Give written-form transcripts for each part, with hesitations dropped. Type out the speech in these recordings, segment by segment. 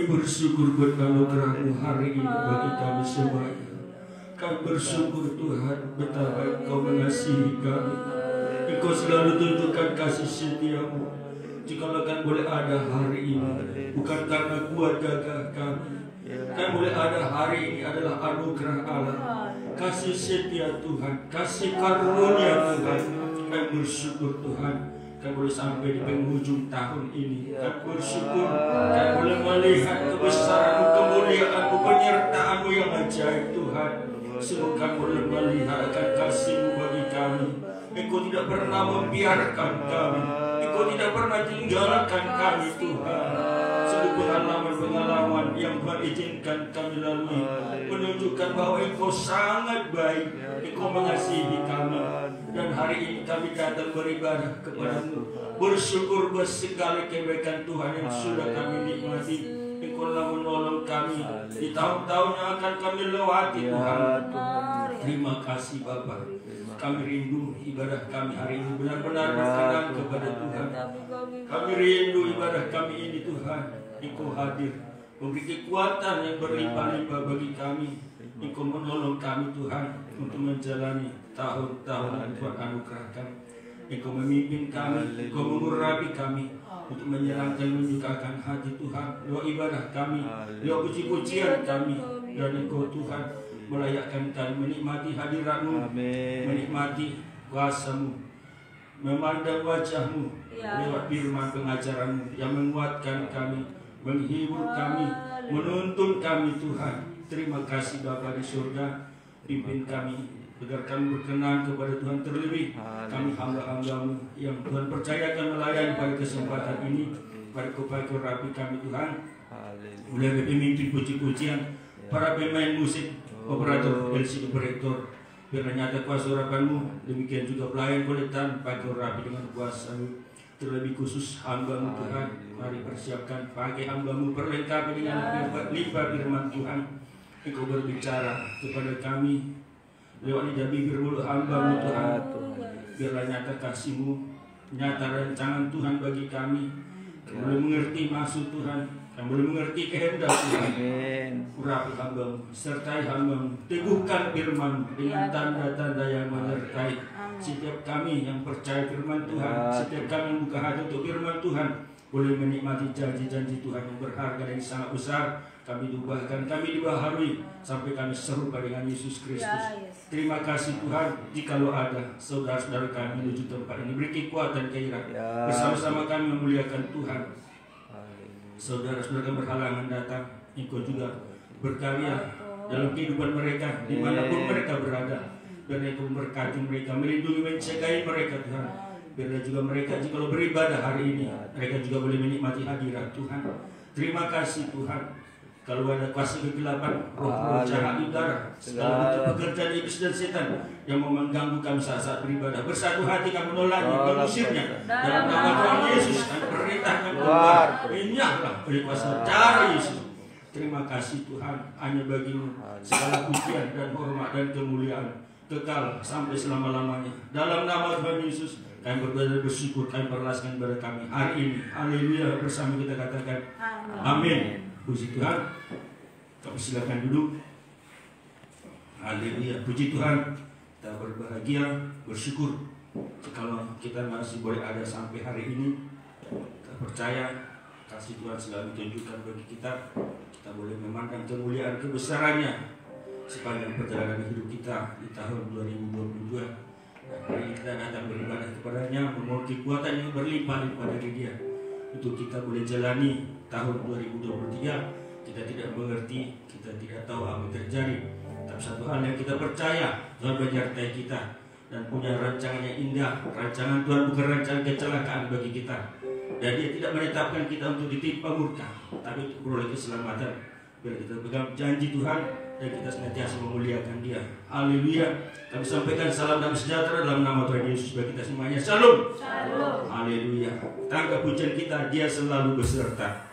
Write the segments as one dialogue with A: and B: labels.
A: bersyukur buat anugerah-Mu hari ini bagi kami semuanya. Kami bersyukur Tuhan betapa Engkau mengasihi kami. Engkau selalu tunjukkan kasih setia-Mu. Jikalau kan boleh ada hari ini, bukan karena kuat gagah kami. Kan boleh ada hari ini adalah anugerah Allah, kasih setia Tuhan, kasih karunia Tuhan. Kami bersyukur Tuhan. Kami boleh sampai di penghujung tahun ini. Kami bersyukur kami boleh melihat kebesaran-Mu, kemuliaan-Mu, penyertaan-Mu yang ajaib Tuhan. Semoga kami boleh melihat akan kasih-Mu bagi kami. Engkau tidak pernah membiarkan kami. Engkau tidak pernah tinggalkan kami Tuhan. Sungguh pengalaman-pengalaman yang Tuhan izinkan kami lalui menunjukkan bahwa Engkau sangat baik. Engkau mengasihi kami. Dan hari ini kami datang beribadah kepada-Mu, bersyukur buat segala kebaikan Tuhan yang sudah kami nikmati. Engkau telah menolong kami di tahun-tahun yang akan kami lewati Tuhan. Terima kasih Bapa. Kami rindu ibadah kami hari ini benar-benar berkenan kepada Tuhan. Kami rindu ibadah kami ini Tuhan. Engkau hadir, memberi kekuatan yang berlimpah-limpah bagi kami. Engkau menolong kami Tuhan untuk menjalani tahun-tahun yang Tuhan anugerahkan. Engkau memimpin kami, Engkau mengurapi kami untuk menyenangkan menyukakan hati Tuhan. Lewat ibadah kami, lewat puji-pujian kami, dan Engkau Tuhan melayakkan kami menikmati hadirat-Mu, menikmati kuasa-Mu, memandang wajah-Mu lewat firman pengajaran-Mu yang menguatkan kami, menghibur kami, menuntun kami Tuhan. Terima kasih Bapa di surga, pimpin kami agar kami berkenan kepada Tuhan. Terlebih kami hamba-hamba-Mu yang Tuhan percayakan melayani pada kesempatan ini. Pada Kau rapi kami Tuhan, mulai dari pemimpin puji-pujian, para pemain musik, operator, LC operator, biar nyata kuasa urapan-Mu. Demikian juga pelayan koletan, Kau rapi dengan kuasa-Mu. Terlebih khusus hamba-Mu Tuhan, mari persiapkan pakai hamba-Mu, perlengkapi dengan limpah firman Tuhan. Engkau berbicara kepada kami lewat lidah bibir mulut hamba-Mu Tuhan. Biarlah nyata kasih-Mu, nyata rancangan Tuhan bagi kami. Kami boleh mengerti maksud Tuhan, kami boleh mengerti kehendak Tuhan. Urapi hamba-Mu, sertai hamba-Mu, teguhkan firman-Mu dengan tanda-tanda yang menyertai setiap kami yang percaya firman Tuhan. Setiap kami yang buka hati untuk firman Tuhan, boleh menikmati janji-janji Tuhan yang berharga dan yang sangat besar. Kami diubahkan, kami dibaharui sampai kami serupa dengan Yesus Kristus. Terima kasih Tuhan. Jikalau ada saudara-saudara kami menuju tempat ini, beri kekuatan gairah bersama-sama kami memuliakan Tuhan. Saudara-saudara berhalangan datang, Engkau juga berkarya dalam kehidupan mereka dimanapun mereka berada. Dan Engkau memberkati mereka, melindungi, menjagai mereka Tuhan. Biarlah juga mereka jikalau beribadah hari ini, mereka juga boleh menikmati hadirat Tuhan. Terima kasih Tuhan. Kalau ada kuasa kegelapan, roh-roh jahat udara, segala bentuk pekerjaan iblis dan setan yang mau mengganggu kami saat-saat beribadah, bersatu hati kami menolaknya, mengusirnya dalam nama Tuhan Yesus. Kami perintahkan keluar, minyaklah oleh kuasa darah Yesus. Terima kasih Tuhan, hanya bagi-Mu segala pujian dan hormat dan kemuliaan kekal sampai selama-lamanya. Dalam nama Tuhan Yesus kami bersyukur, kami perlaskan kepada kami hari ini. Haleluya, bersama kita katakan amin. Puji Tuhan. Kami silakan duduk. Haleluya, puji Tuhan. Kita berbahagia, bersyukur kalau kita masih boleh ada sampai hari ini. Kita percaya kasih Tuhan selalu ditunjukkan bagi kita. Kita boleh memandang kemuliaan kebesarannya sepanjang perjalanan hidup kita di tahun 2022. Dan hari ini kita datang beribadah kepadanya, memohon kekuatan yang berlimpah-limpah dari Dia untuk kita boleh jalani tahun 2023. Kita tidak mengerti, kita tidak tahu apa yang terjadi, tapi satu hal yang kita percaya, Tuhan menyertai kita dan punya rancangan yang indah. Rancangan Tuhan bukan rancangan kecelakaan bagi kita, dan Dia tidak menetapkan kita untuk ditimpa murka, tapi untuk beroleh keselamatan. Biar kita pegang janji Tuhan dan kita senantiasa memuliakan Dia. Haleluya. Kami sampaikan salam dan sejahtera dalam nama Tuhan Yesus bagi kita semuanya. Shalom. Shalom. Haleluya. Tangga pujian kita, Dia selalu beserta.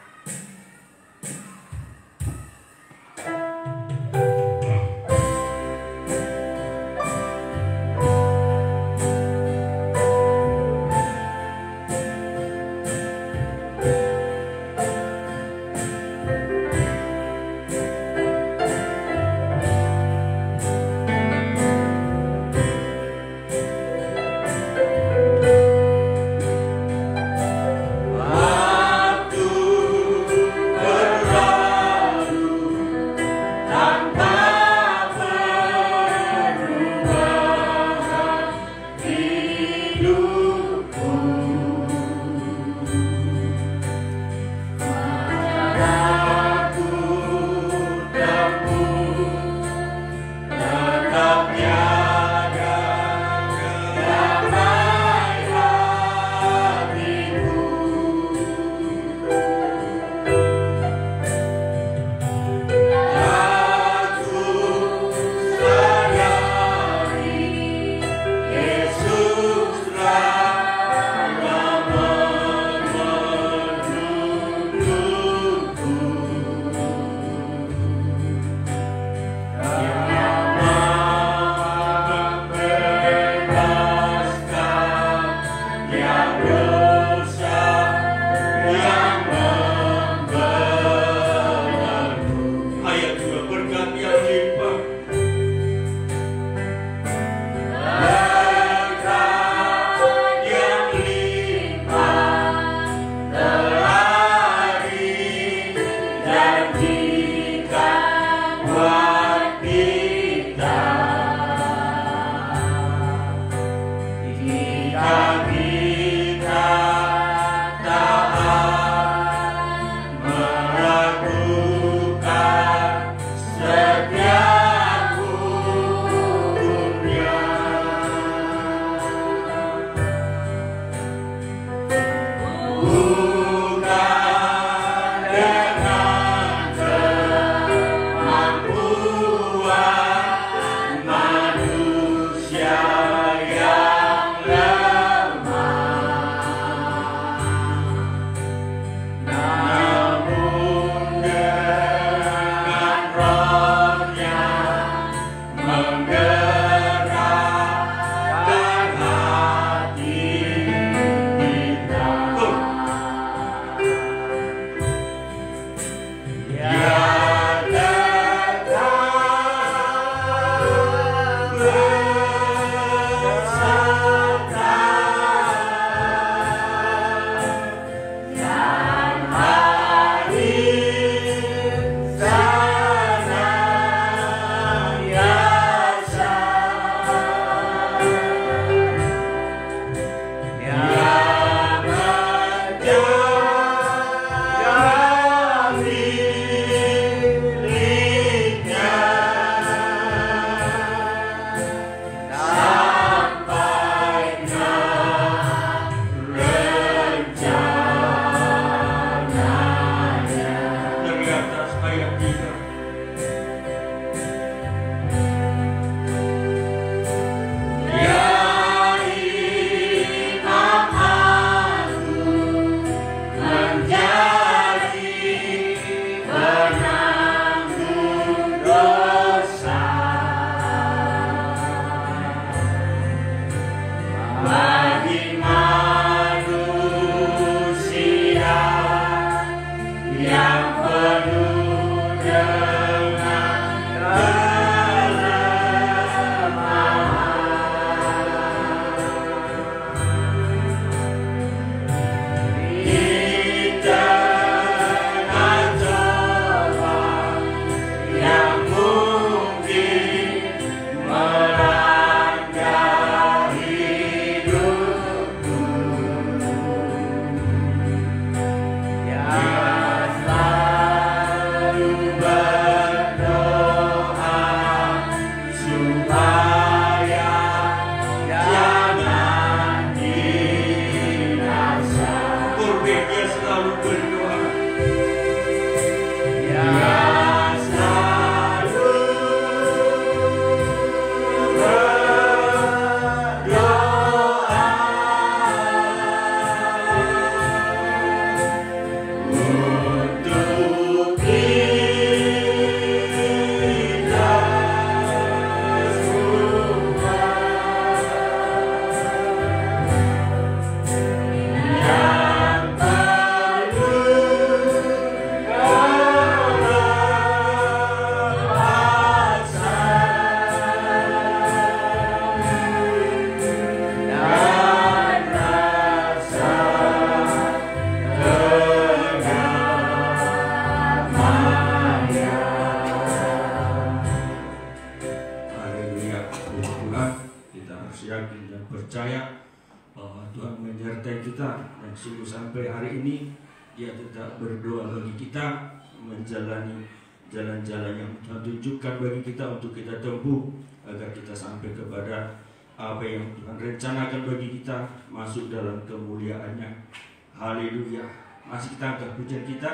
A: sungguh sampai hari ini Dia tetap berdoa bagi kita, menjalani jalan-jalan yang Tuhan tunjukkan bagi kita untuk kita tempuh, agar kita sampai kepada apa yang Tuhan rencanakan bagi kita, masuk dalam kemuliaan-Nya. Haleluya. Masih kita angkat pujian kita,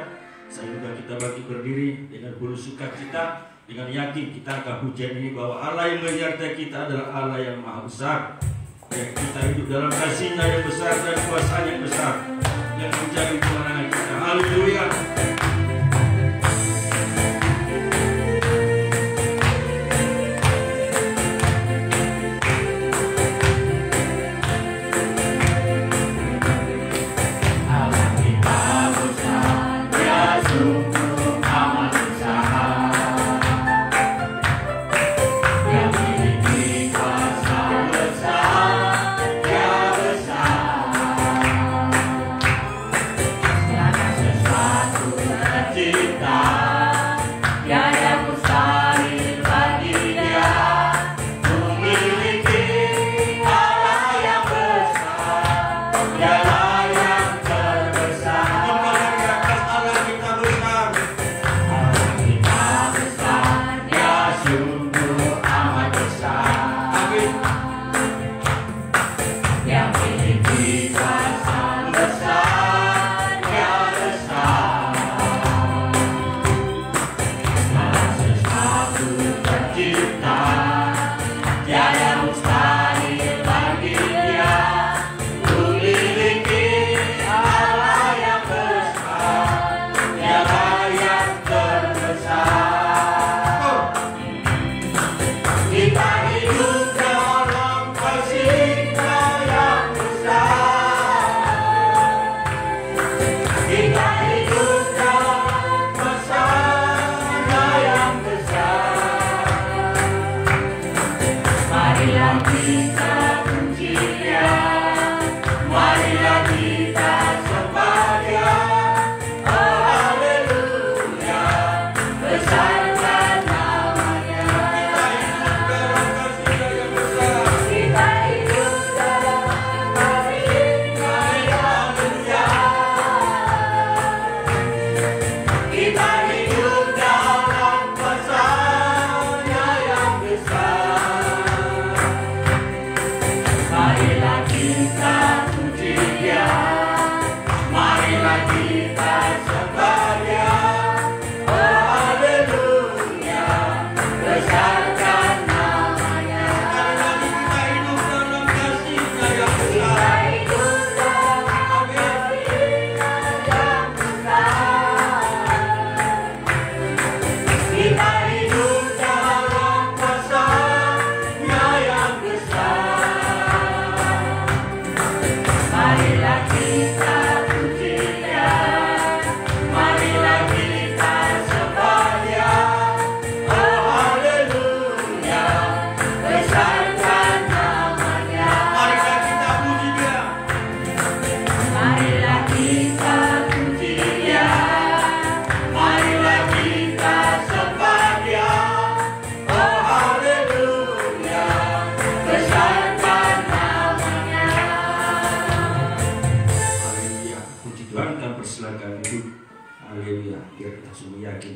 A: sehingga kita bagi berdiri dengan penuh sukacita, dengan yakin kita angkat pujian ini bahwa Allah yang menyertai kita adalah Allah yang maha besar, yang kita hidup dalam kasih-Nya yang besar dan kuasa-Nya yang besar, yang menjadi kemenangan kita. Haleluya.
B: Sungguh amat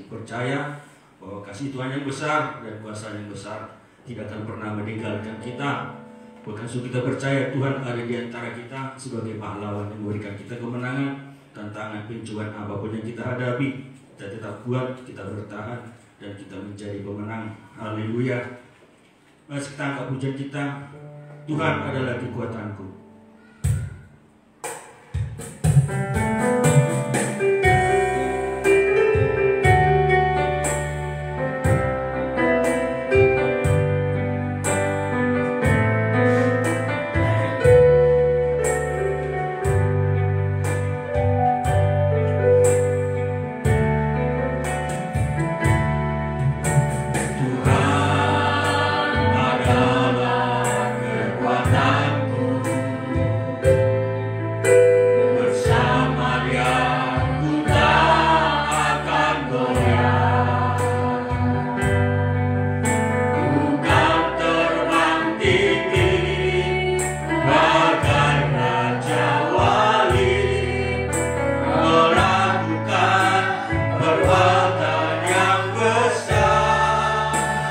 A: Percaya bahwa kasih Tuhan yang besar dan kuasa yang besar tidak akan pernah meninggalkan kita. Bahkan kita percaya Tuhan ada di antara kita sebagai pahlawan yang memberikan kita kemenangan. Tantangan pincuan apapun yang kita hadapi, kita tetap kuat, kita bertahan, dan kita menjadi pemenang. Haleluya. Mari kita angkat pujian kita. Tuhan adalah kekuatanku.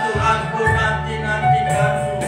A: Tuhan pun nanti-nantikan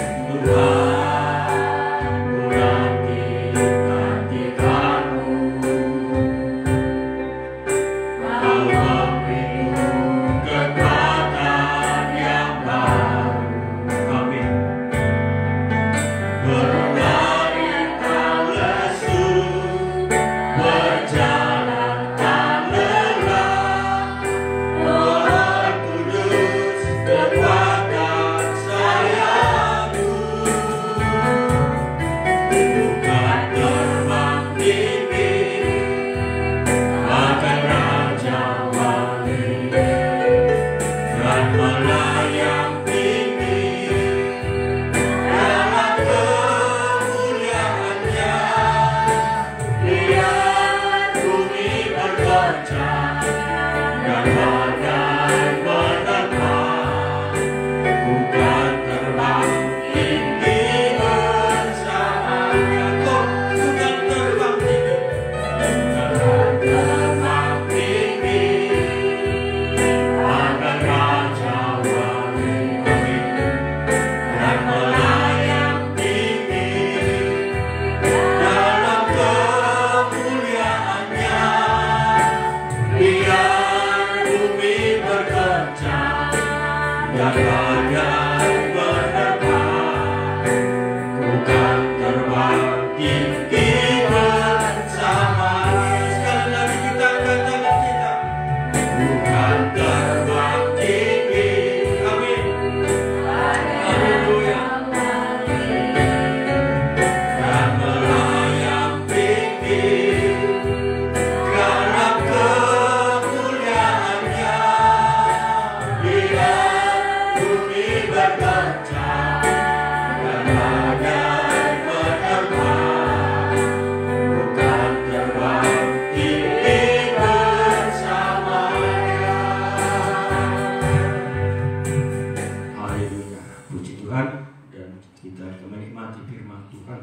A: dan kita menikmati firman Tuhan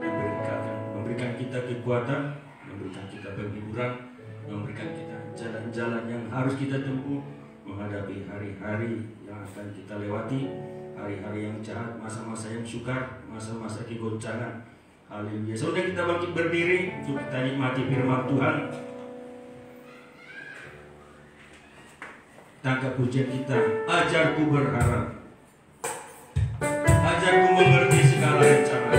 A: yang memberikan kita kekuatan, memberikan kita penghiburan, memberikan kita jalan-jalan yang harus kita tempuh menghadapi hari-hari yang akan kita lewati, hari-hari yang jahat, masa-masa yang sukar, masa-masa kegoncangan. Haleluya. Saudara, kita bangkit berdiri untuk kita nikmati firman Tuhan. Tangkap pujian kita, ajarku berharap, ajarku mengerti segala rencana.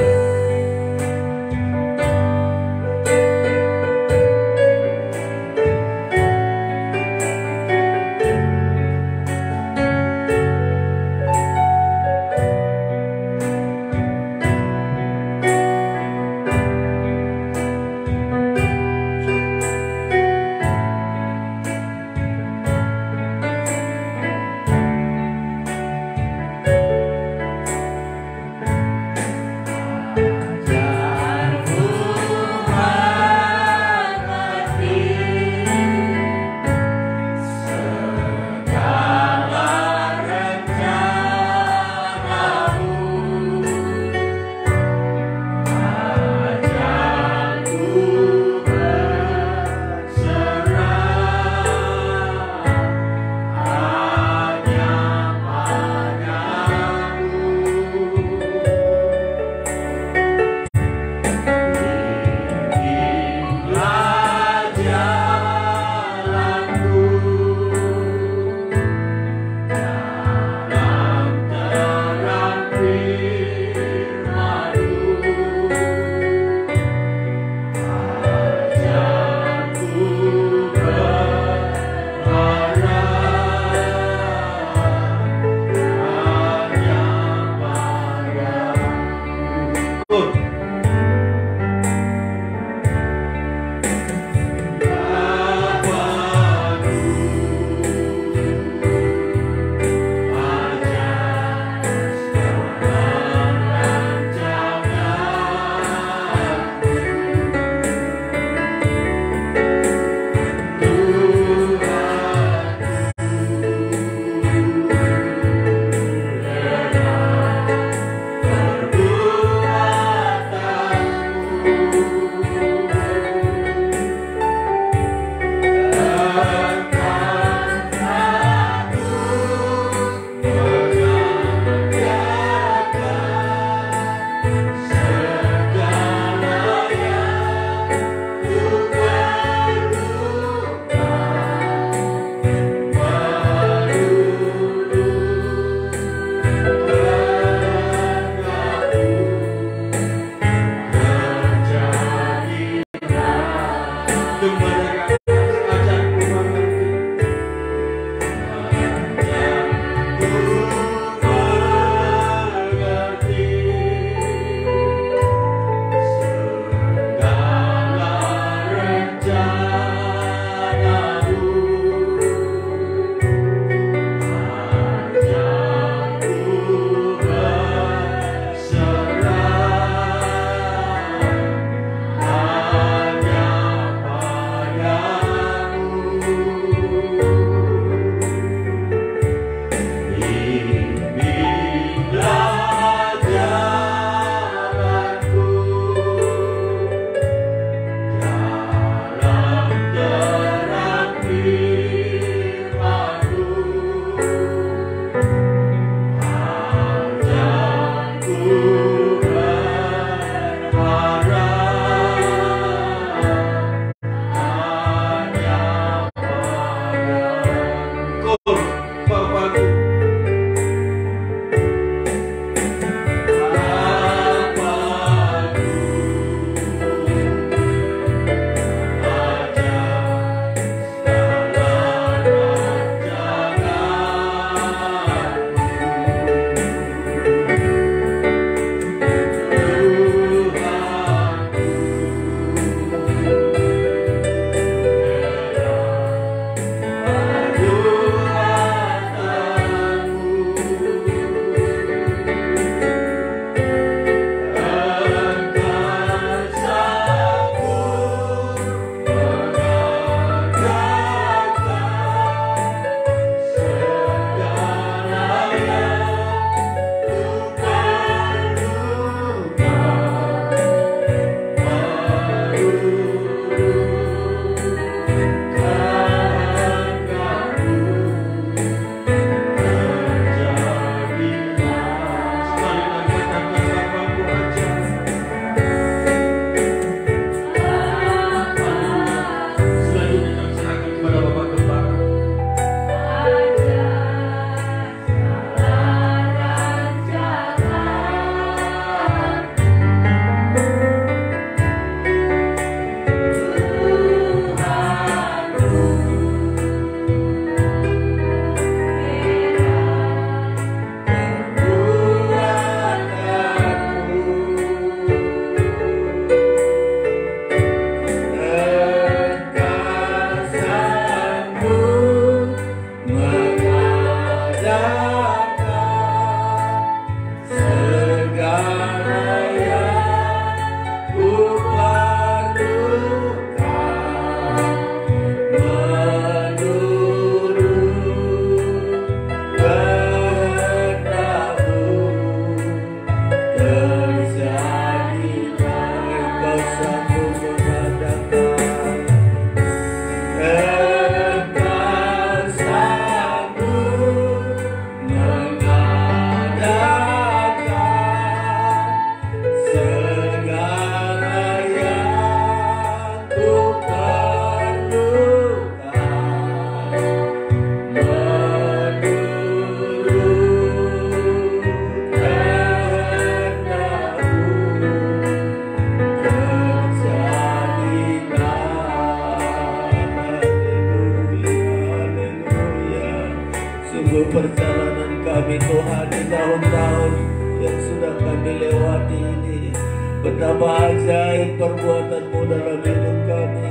B: Betapa ajaib perbuatan-Mu dalam hidup kami.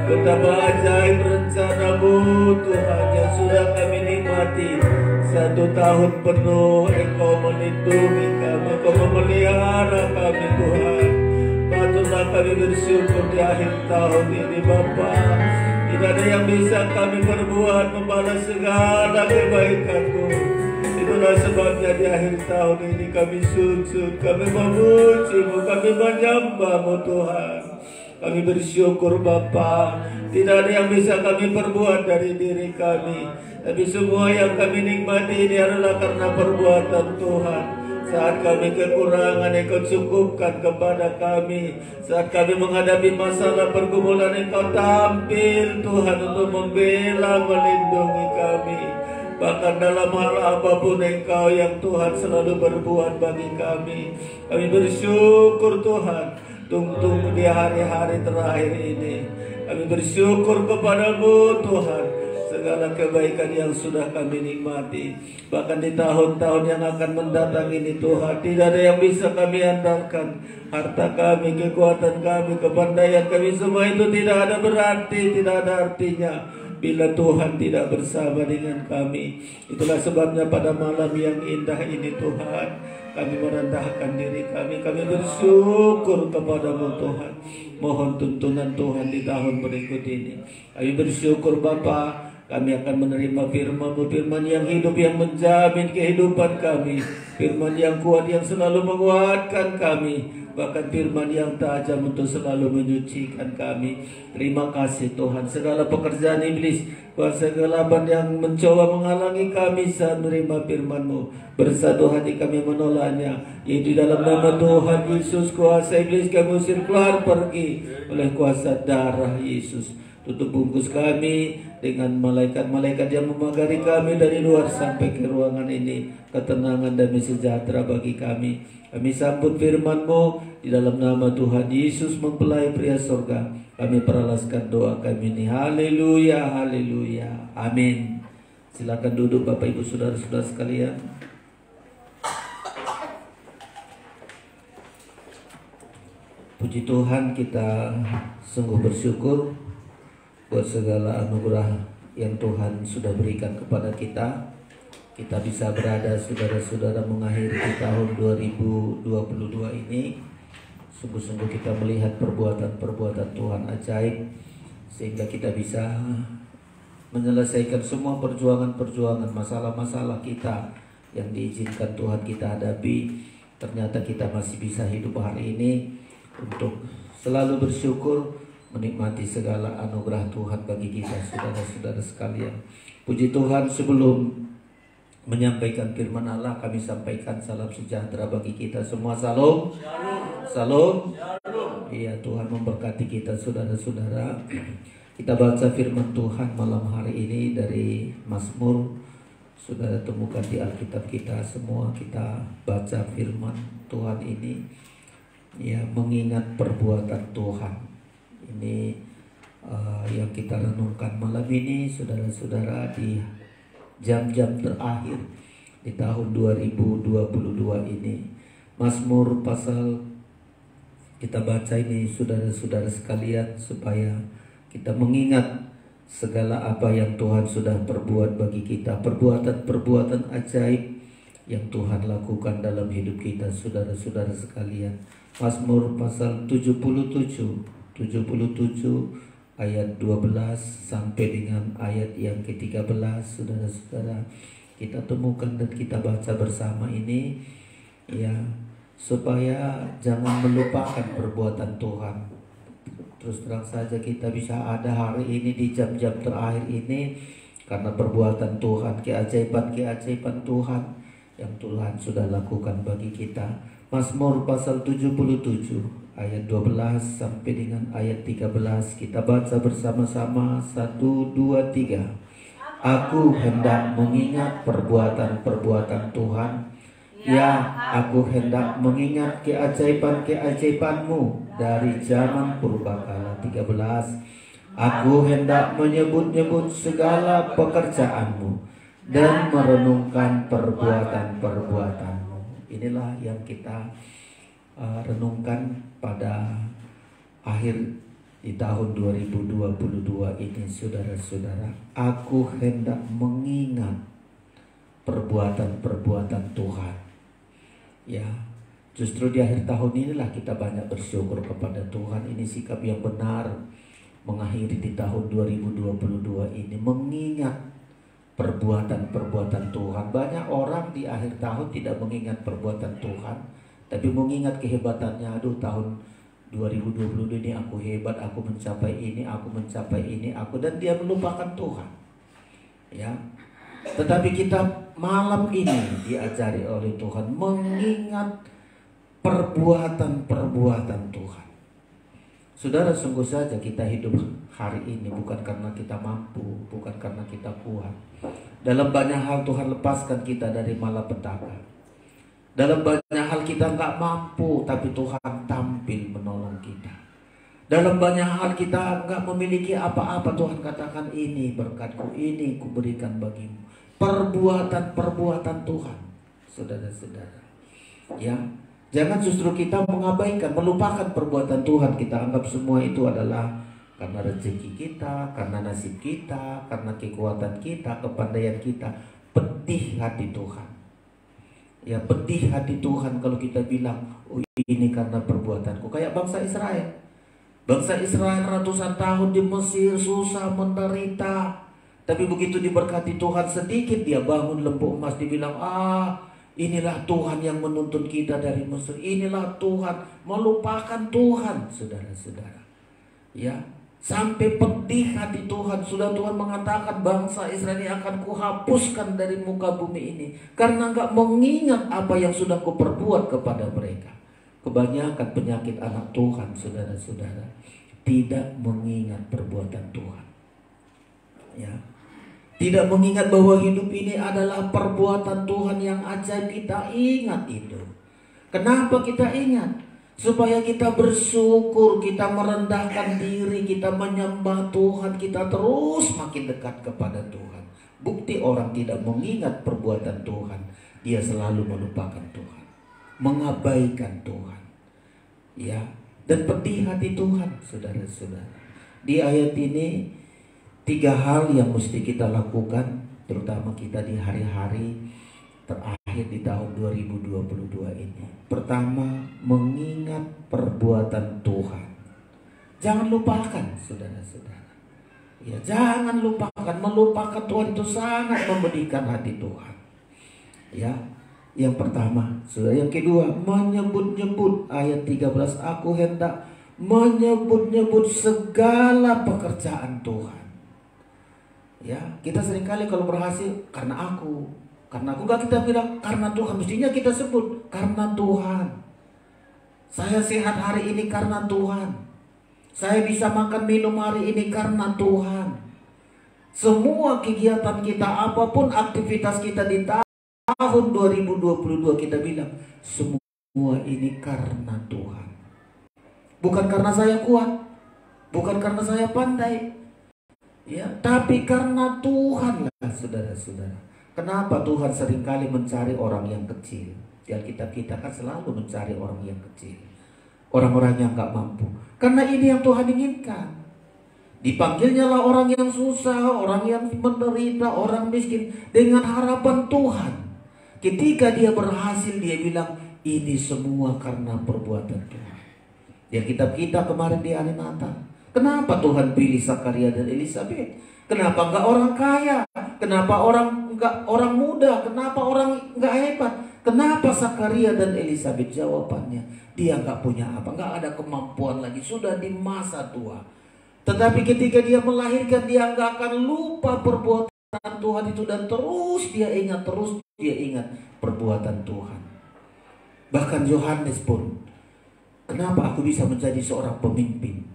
B: Betapa ajaib rencana-Mu Tuhan yang sudah kami nikmati. 1 tahun penuh Engkau melindungi kami, Engkau memelihara kami Tuhan. Patutlah kami bersyukur di akhir tahun ini Bapa. Tidak ada yang bisa kami perbuat membalas segala kebaikan-Mu. Itulah sebabnya di akhir tahun ini kami sujud, kami memuji-Mu, kami menyembah-Mu Tuhan. Kami bersyukur Bapa. Tidak ada yang bisa kami perbuat dari diri kami, tapi semua yang kami nikmati ini adalah karena perbuatan Tuhan. Saat kami kekurangan, Engkau cukupkan kepada kami. Saat kami menghadapi masalah pergumulan, Engkau tampil Tuhan untuk membela, melindungi kami. Bahkan dalam hal apapun Engkau yang Tuhan selalu berbuat bagi kami. Kami bersyukur Tuhan. Tunggu di hari-hari terakhir ini, kami bersyukur kepada-Mu Tuhan. Segala kebaikan yang sudah kami nikmati, bahkan di tahun-tahun yang akan mendatang ini Tuhan, tidak ada yang bisa kami andalkan. Harta kami, kekuatan kami, kepandaian kami, semua itu tidak ada berarti, tidak ada artinya bila Tuhan tidak bersama dengan kami. Itulah sebabnya pada malam yang indah ini Tuhan, kami merendahkan diri kami bersyukur kepada-Mu Tuhan. Mohon tuntunan Tuhan di tahun berikut ini. Kami bersyukur Bapa, kami akan menerima firman-Mu, firman yang hidup, yang menjamin kehidupan kami, firman yang kuat yang selalu menguatkan kami, bahkan firman yang tajam untuk selalu menyucikan kami. Terima kasih Tuhan. Segala pekerjaan iblis, kuasa kegelapan yang mencoba menghalangi kami saat menerima firman-Mu, bersatu hati kami menolaknya, yaitu dalam nama Tuhan Yesus. Kuasa iblis kami usir keluar pergi oleh kuasa darah Yesus. Tutup bungkus kami dengan malaikat-malaikat yang memagari kami dari luar sampai ke ruangan ini. Ketenangan dan sejahtera bagi kami. Kami sambut firman-Mu di dalam nama Tuhan Yesus, mempelai pria sorga. Kami peralaskan doa kami ini. Haleluya, haleluya, amin. Silakan duduk Bapak Ibu Saudara-saudara sekalian. Puji Tuhan, kita sungguh bersyukur buat segala anugerah yang Tuhan sudah berikan kepada kita. Kita bisa berada saudara-saudara mengakhiri tahun 2022 ini. Sungguh-sungguh kita melihat perbuatan-perbuatan Tuhan ajaib, sehingga kita bisa menyelesaikan semua perjuangan-perjuangan, masalah-masalah kita yang diizinkan Tuhan kita hadapi. Ternyata kita masih bisa hidup hari ini untuk selalu bersyukur, menikmati segala anugerah Tuhan bagi kita saudara-saudara sekalian. Puji Tuhan, sebelum menyampaikan firman Allah, kami sampaikan salam sejahtera bagi kita semua. Salam. Salam. Iya, Tuhan memberkati kita saudara-saudara. Kita baca firman Tuhan malam hari ini dari Mazmur. Saudara temukan di Alkitab kita semua. Kita baca firman Tuhan ini, ya, mengingat perbuatan Tuhan. Ini yang kita renungkan malam ini saudara-saudara, di jam-jam terakhir di tahun 2022 ini. Mazmur pasal kita baca ini saudara-saudara sekalian, supaya kita mengingat segala apa yang Tuhan sudah perbuat bagi kita, perbuatan-perbuatan ajaib yang Tuhan lakukan dalam hidup kita saudara-saudara sekalian. Mazmur pasal 77 ayat 12 sampai dengan ayat yang ke-13 saudara-saudara, kita temukan dan kita baca bersama ini, ya, supaya jangan melupakan perbuatan Tuhan. Terus terang saja kita bisa ada hari ini di jam-jam terakhir ini karena perbuatan Tuhan, keajaiban Tuhan yang Tuhan sudah lakukan bagi kita. Mazmur pasal 77 ayat 12 sampai dengan ayat 13, kita baca bersama-sama. 1, 2, 3. Aku hendak mengingat perbuatan-perbuatan Tuhan, ya, aku hendak mengingat keajaiban-keajaiban-Mu dari zaman purbakala. 13. Aku hendak menyebut-nyebut segala pekerjaan-Mu dan merenungkan perbuatan-perbuatan-Mu. Inilah yang kita renungkan pada akhir di tahun 2022 ini, saudara-saudara, aku hendak mengingat perbuatan-perbuatan Tuhan. Ya, justru di akhir tahun inilah kita banyak bersyukur kepada Tuhan. Ini sikap yang benar mengakhiri di tahun 2022 ini, mengingat perbuatan-perbuatan Tuhan. Banyak orang di akhir tahun tidak mengingat perbuatan Tuhan, tapi mengingat kehebatannya. Aduh, tahun 2022 ini aku hebat, aku mencapai ini, dan dia melupakan Tuhan. Ya. Tetapi kita malam ini diajari oleh Tuhan mengingat perbuatan-perbuatan Tuhan. Saudara, sungguh saja kita hidup hari ini bukan karena kita mampu, bukan karena kita kuat. Dalam banyak hal Tuhan lepaskan kita dari malapetaka. Dalam banyak hal kita nggak mampu, tapi Tuhan tampil menolong kita. Dalam banyak hal kita nggak memiliki apa-apa, Tuhan katakan, ini berkatku, ini kuberikan bagimu. Perbuatan-perbuatan Tuhan, saudara-saudara. Ya, jangan justru kita mengabaikan, melupakan perbuatan Tuhan. Kita anggap semua itu adalah karena rezeki kita, karena nasib kita, karena kekuatan kita, kepandaian kita. Pedih hati Tuhan. Ya, pedih hati Tuhan kalau kita bilang, oh ini karena perbuatanku. Kayak bangsa Israel. Bangsa Israel ratusan tahun di Mesir, susah, menderita. Tapi begitu diberkati Tuhan sedikit, dia bangun lembu emas. Dibilang, inilah Tuhan yang menuntun kita dari Mesir. Inilah Tuhan, melupakan Tuhan, saudara-saudara. Ya, sampai pedih hati Tuhan. Sudah Tuhan mengatakan bangsa Israel ini akan kuhapuskan dari muka bumi ini, karena gak mengingat apa yang sudah kuperbuat kepada mereka. Kebanyakan penyakit anak Tuhan, saudara-saudara, tidak mengingat perbuatan Tuhan. Ya, tidak mengingat bahwa hidup ini adalah perbuatan Tuhan yang ajaib. Kita ingat itu. Kenapa kita ingat? Supaya kita bersyukur, kita merendahkan diri, kita menyembah Tuhan, kita terus makin dekat kepada Tuhan. Bukti orang tidak mengingat perbuatan Tuhan, dia selalu melupakan Tuhan, mengabaikan Tuhan. Ya, dan pedih hati Tuhan, saudara-saudara. Di ayat ini 3 hal yang mesti kita lakukan, terutama kita di hari-hari terakhir di tahun 2022 ini. Pertama, mengingat perbuatan Tuhan. Jangan lupakan, saudara-saudara. Ya, jangan lupakan. Melupakan Tuhan itu sangat memedihkan hati Tuhan. Ya, yang pertama, saudara. Yang kedua, menyebut-nyebut. Ayat 13, aku hendak menyebut-nyebut segala pekerjaan Tuhan. Ya, kita seringkali kalau berhasil karena aku gak kita bilang karena Tuhan. Mestinya kita sebut karena Tuhan. Saya sehat hari ini karena Tuhan. Saya bisa makan minum hari ini karena Tuhan. Semua kegiatan kita, apapun aktivitas kita di tahun 2022, kita bilang semua ini karena Tuhan. Bukan karena saya kuat, bukan karena saya pandai, ya, tapi karena Tuhan lah, saudara-saudara. Kenapa Tuhan seringkali mencari orang yang kecil? Di Alkitab kita kan selalu mencari orang yang kecil, orang-orang yang gak mampu. Karena ini yang Tuhan inginkan. Dipanggilnya lah orang yang susah, orang yang menderita, orang miskin, dengan harapan Tuhan. Ketika dia berhasil, dia bilang ini semua karena perbuatan Tuhan. Di Alkitab kita kemarin di hari Natal, kenapa Tuhan pilih Zakaria dan Elisabet? Kenapa enggak orang kaya? Kenapa enggak orang muda? Kenapa orang enggak hebat? Kenapa Zakaria dan Elisabet? Jawabannya, dia enggak punya apa, enggak ada kemampuan lagi, sudah di masa tua. Tetapi ketika dia melahirkan, dia enggak akan lupa perbuatan Tuhan itu, dan terus dia ingat perbuatan Tuhan. Bahkan Yohanes pun, kenapa aku bisa menjadi seorang pemimpin?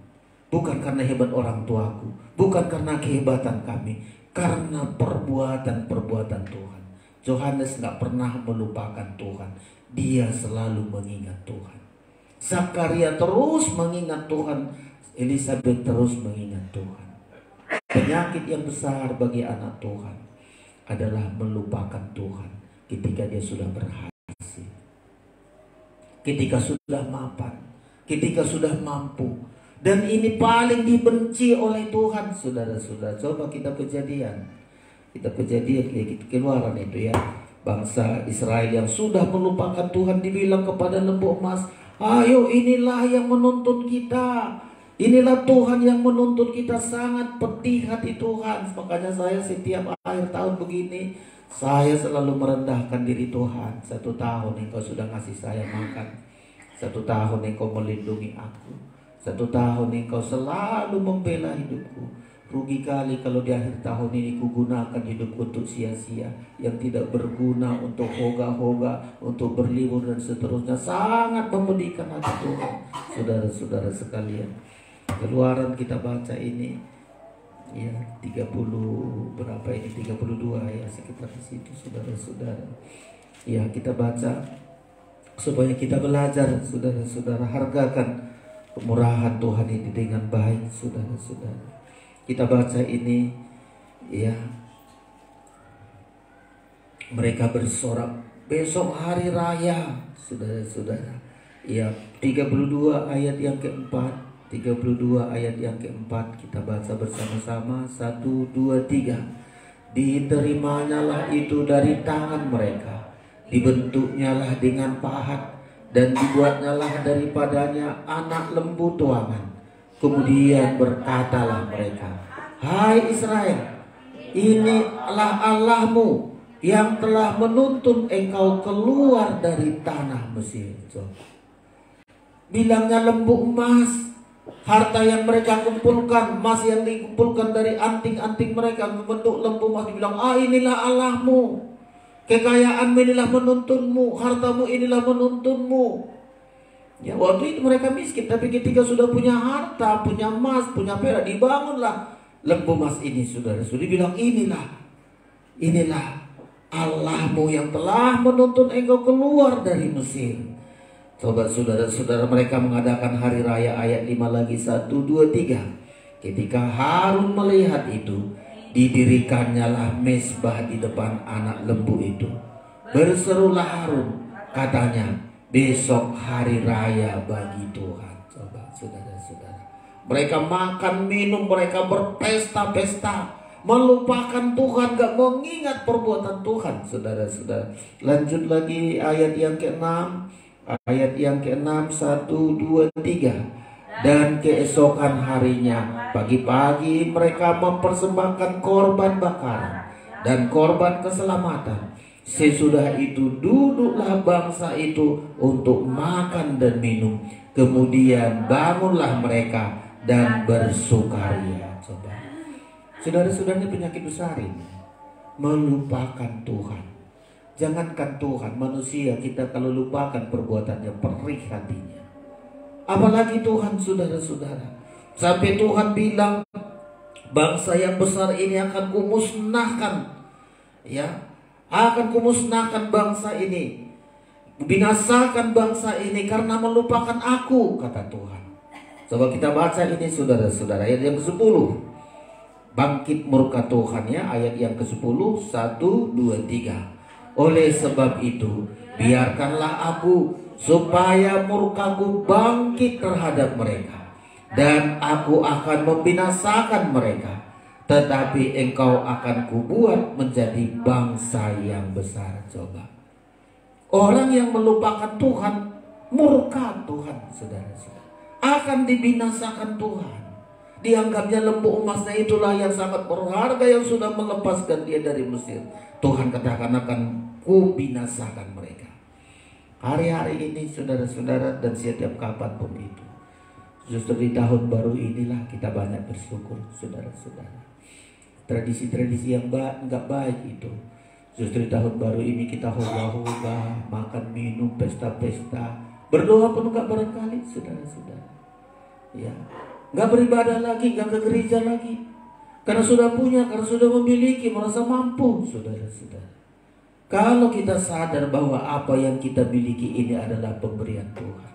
B: Bukan karena hebat orang tuaku, bukan karena kehebatan kami, karena perbuatan-perbuatan Tuhan. Yohanes gak pernah melupakan Tuhan, dia selalu mengingat Tuhan. Zakaria terus mengingat Tuhan, Elisabet terus mengingat Tuhan. Penyakit yang besar bagi anak Tuhan adalah melupakan Tuhan ketika dia sudah berhasil. ketika sudah mapan, ketika sudah mampu. Dan ini paling dibenci oleh Tuhan, saudara-saudara. Coba kita kejadian Keluaran itu ya. Bangsa Israel yang sudah melupakan Tuhan dibilang kepada lembu emas, ayo inilah yang menuntun kita. Inilah Tuhan yang menuntun kita. Sangat pedih hati Tuhan. Makanya saya setiap akhir tahun begini, saya selalu merendahkan diri Tuhan. 1 tahun Engkau sudah ngasih saya makan, 1 tahun Engkau melindungi aku, 1 tahun Engkau selalu membela hidupku. Rugi kali kalau di akhir tahun ini kugunakan hidup untuk sia-sia, yang tidak berguna untuk hoga-hoga, untuk berlibur dan seterusnya. Sangat memedihkan hati Tuhan, saudara-saudara sekalian. Keluaran kita baca ini ya 30 berapa ini, 32 ya, sekitar di situ, saudara-saudara. Ya, kita baca supaya kita belajar, saudara-saudara. Hargakan kemurahan Tuhan ini dengan baik, saudara-saudara. Kita baca ini ya, mereka bersorak besok hari raya, saudara-saudara. Ya, 32 ayat yang keempat, 32 ayat yang keempat kita baca bersama-sama. 1, 2, 3. Diterimanya itu dari tangan mereka, dibentuknyalah dengan pahat, dan dibuatnyalah daripadanya anak lembu tuangan. Kemudian berkatalah mereka, hai Israel, inilah Allahmu yang telah menuntun engkau keluar dari tanah Mesir. Bilangnya lembu emas, harta yang mereka kumpulkan, emas yang dikumpulkan dari anting-anting mereka membentuk lembu emas. Dibilang, inilah Allahmu, kekayaanmu inilah menuntunmu, hartamu inilah menuntunmu. Ya, waktu itu mereka miskin, tapi ketika sudah punya harta, punya emas, punya perak, dibangunlah lembu emas ini, saudara-saudara. Dibilang, inilah Allahmu yang telah menuntun engkau keluar dari Mesir. Coba saudara-saudara, mereka mengadakan hari raya. Ayat 5 lagi, 1, 2, 3. Ketika Harun melihat itu, didirikannya mezbah di depan anak lembu itu. Berserulah Harun, katanya, besok hari raya bagi Tuhan. Coba saudara-saudara, mereka makan minum, mereka berpesta-pesta, melupakan Tuhan, gak mengingat perbuatan Tuhan, saudara-saudara. Lanjut lagi ayat yang ke-6. Ayat yang ke-6, 1, 2, 3. Dan keesokan harinya, pagi-pagi mereka mempersembahkan korban bakaran dan korban keselamatan. Sesudah itu duduklah bangsa itu untuk makan dan minum. Kemudian bangunlah mereka dan bersukaria. Coba, saudara-saudara, ini penyakit besar ini, melupakan Tuhan. Jangankan Tuhan, manusia kita kalau lupakan perbuatannya perih hatinya. Apalagi Tuhan, saudara-saudara. Sampai Tuhan bilang, bangsa yang besar ini akan kumusnahkan. Ya, akan kumusnahkan bangsa ini, binasakan bangsa ini karena melupakan aku, kata Tuhan. Coba kita baca ini, saudara-saudara, ayat yang ke-10. Bangkit murka Tuhan ya, ayat yang ke-10, 1, 2, 3. Oleh sebab itu, biarkanlah aku supaya murkaku bangkit terhadap mereka, dan aku akan membinasakan mereka. Tetapi engkau akan kubuat menjadi bangsa yang besar. Coba, orang yang melupakan Tuhan, murka Tuhan, saudara-saudara, akan dibinasakan Tuhan. Dianggapnya lembu emasnya itulah yang sangat berharga, yang sudah melepaskan dia dari Mesir. Tuhan katakan akan kubinasakan mereka. Hari-hari ini, saudara-saudara, dan setiap kapanpun itu, justru di tahun baru inilah kita banyak bersyukur, saudara-saudara. Tradisi-tradisi yang nggak baik itu, justru di tahun baru ini kita hoga-hoga, makan minum, pesta-pesta, berdoa pun nggak barangkali, saudara-saudara. Ya, nggak beribadah lagi, nggak ke gereja lagi, karena sudah punya, karena sudah memiliki, merasa mampu, saudara-saudara. Kalau kita sadar bahwa apa yang kita miliki ini adalah pemberian Tuhan,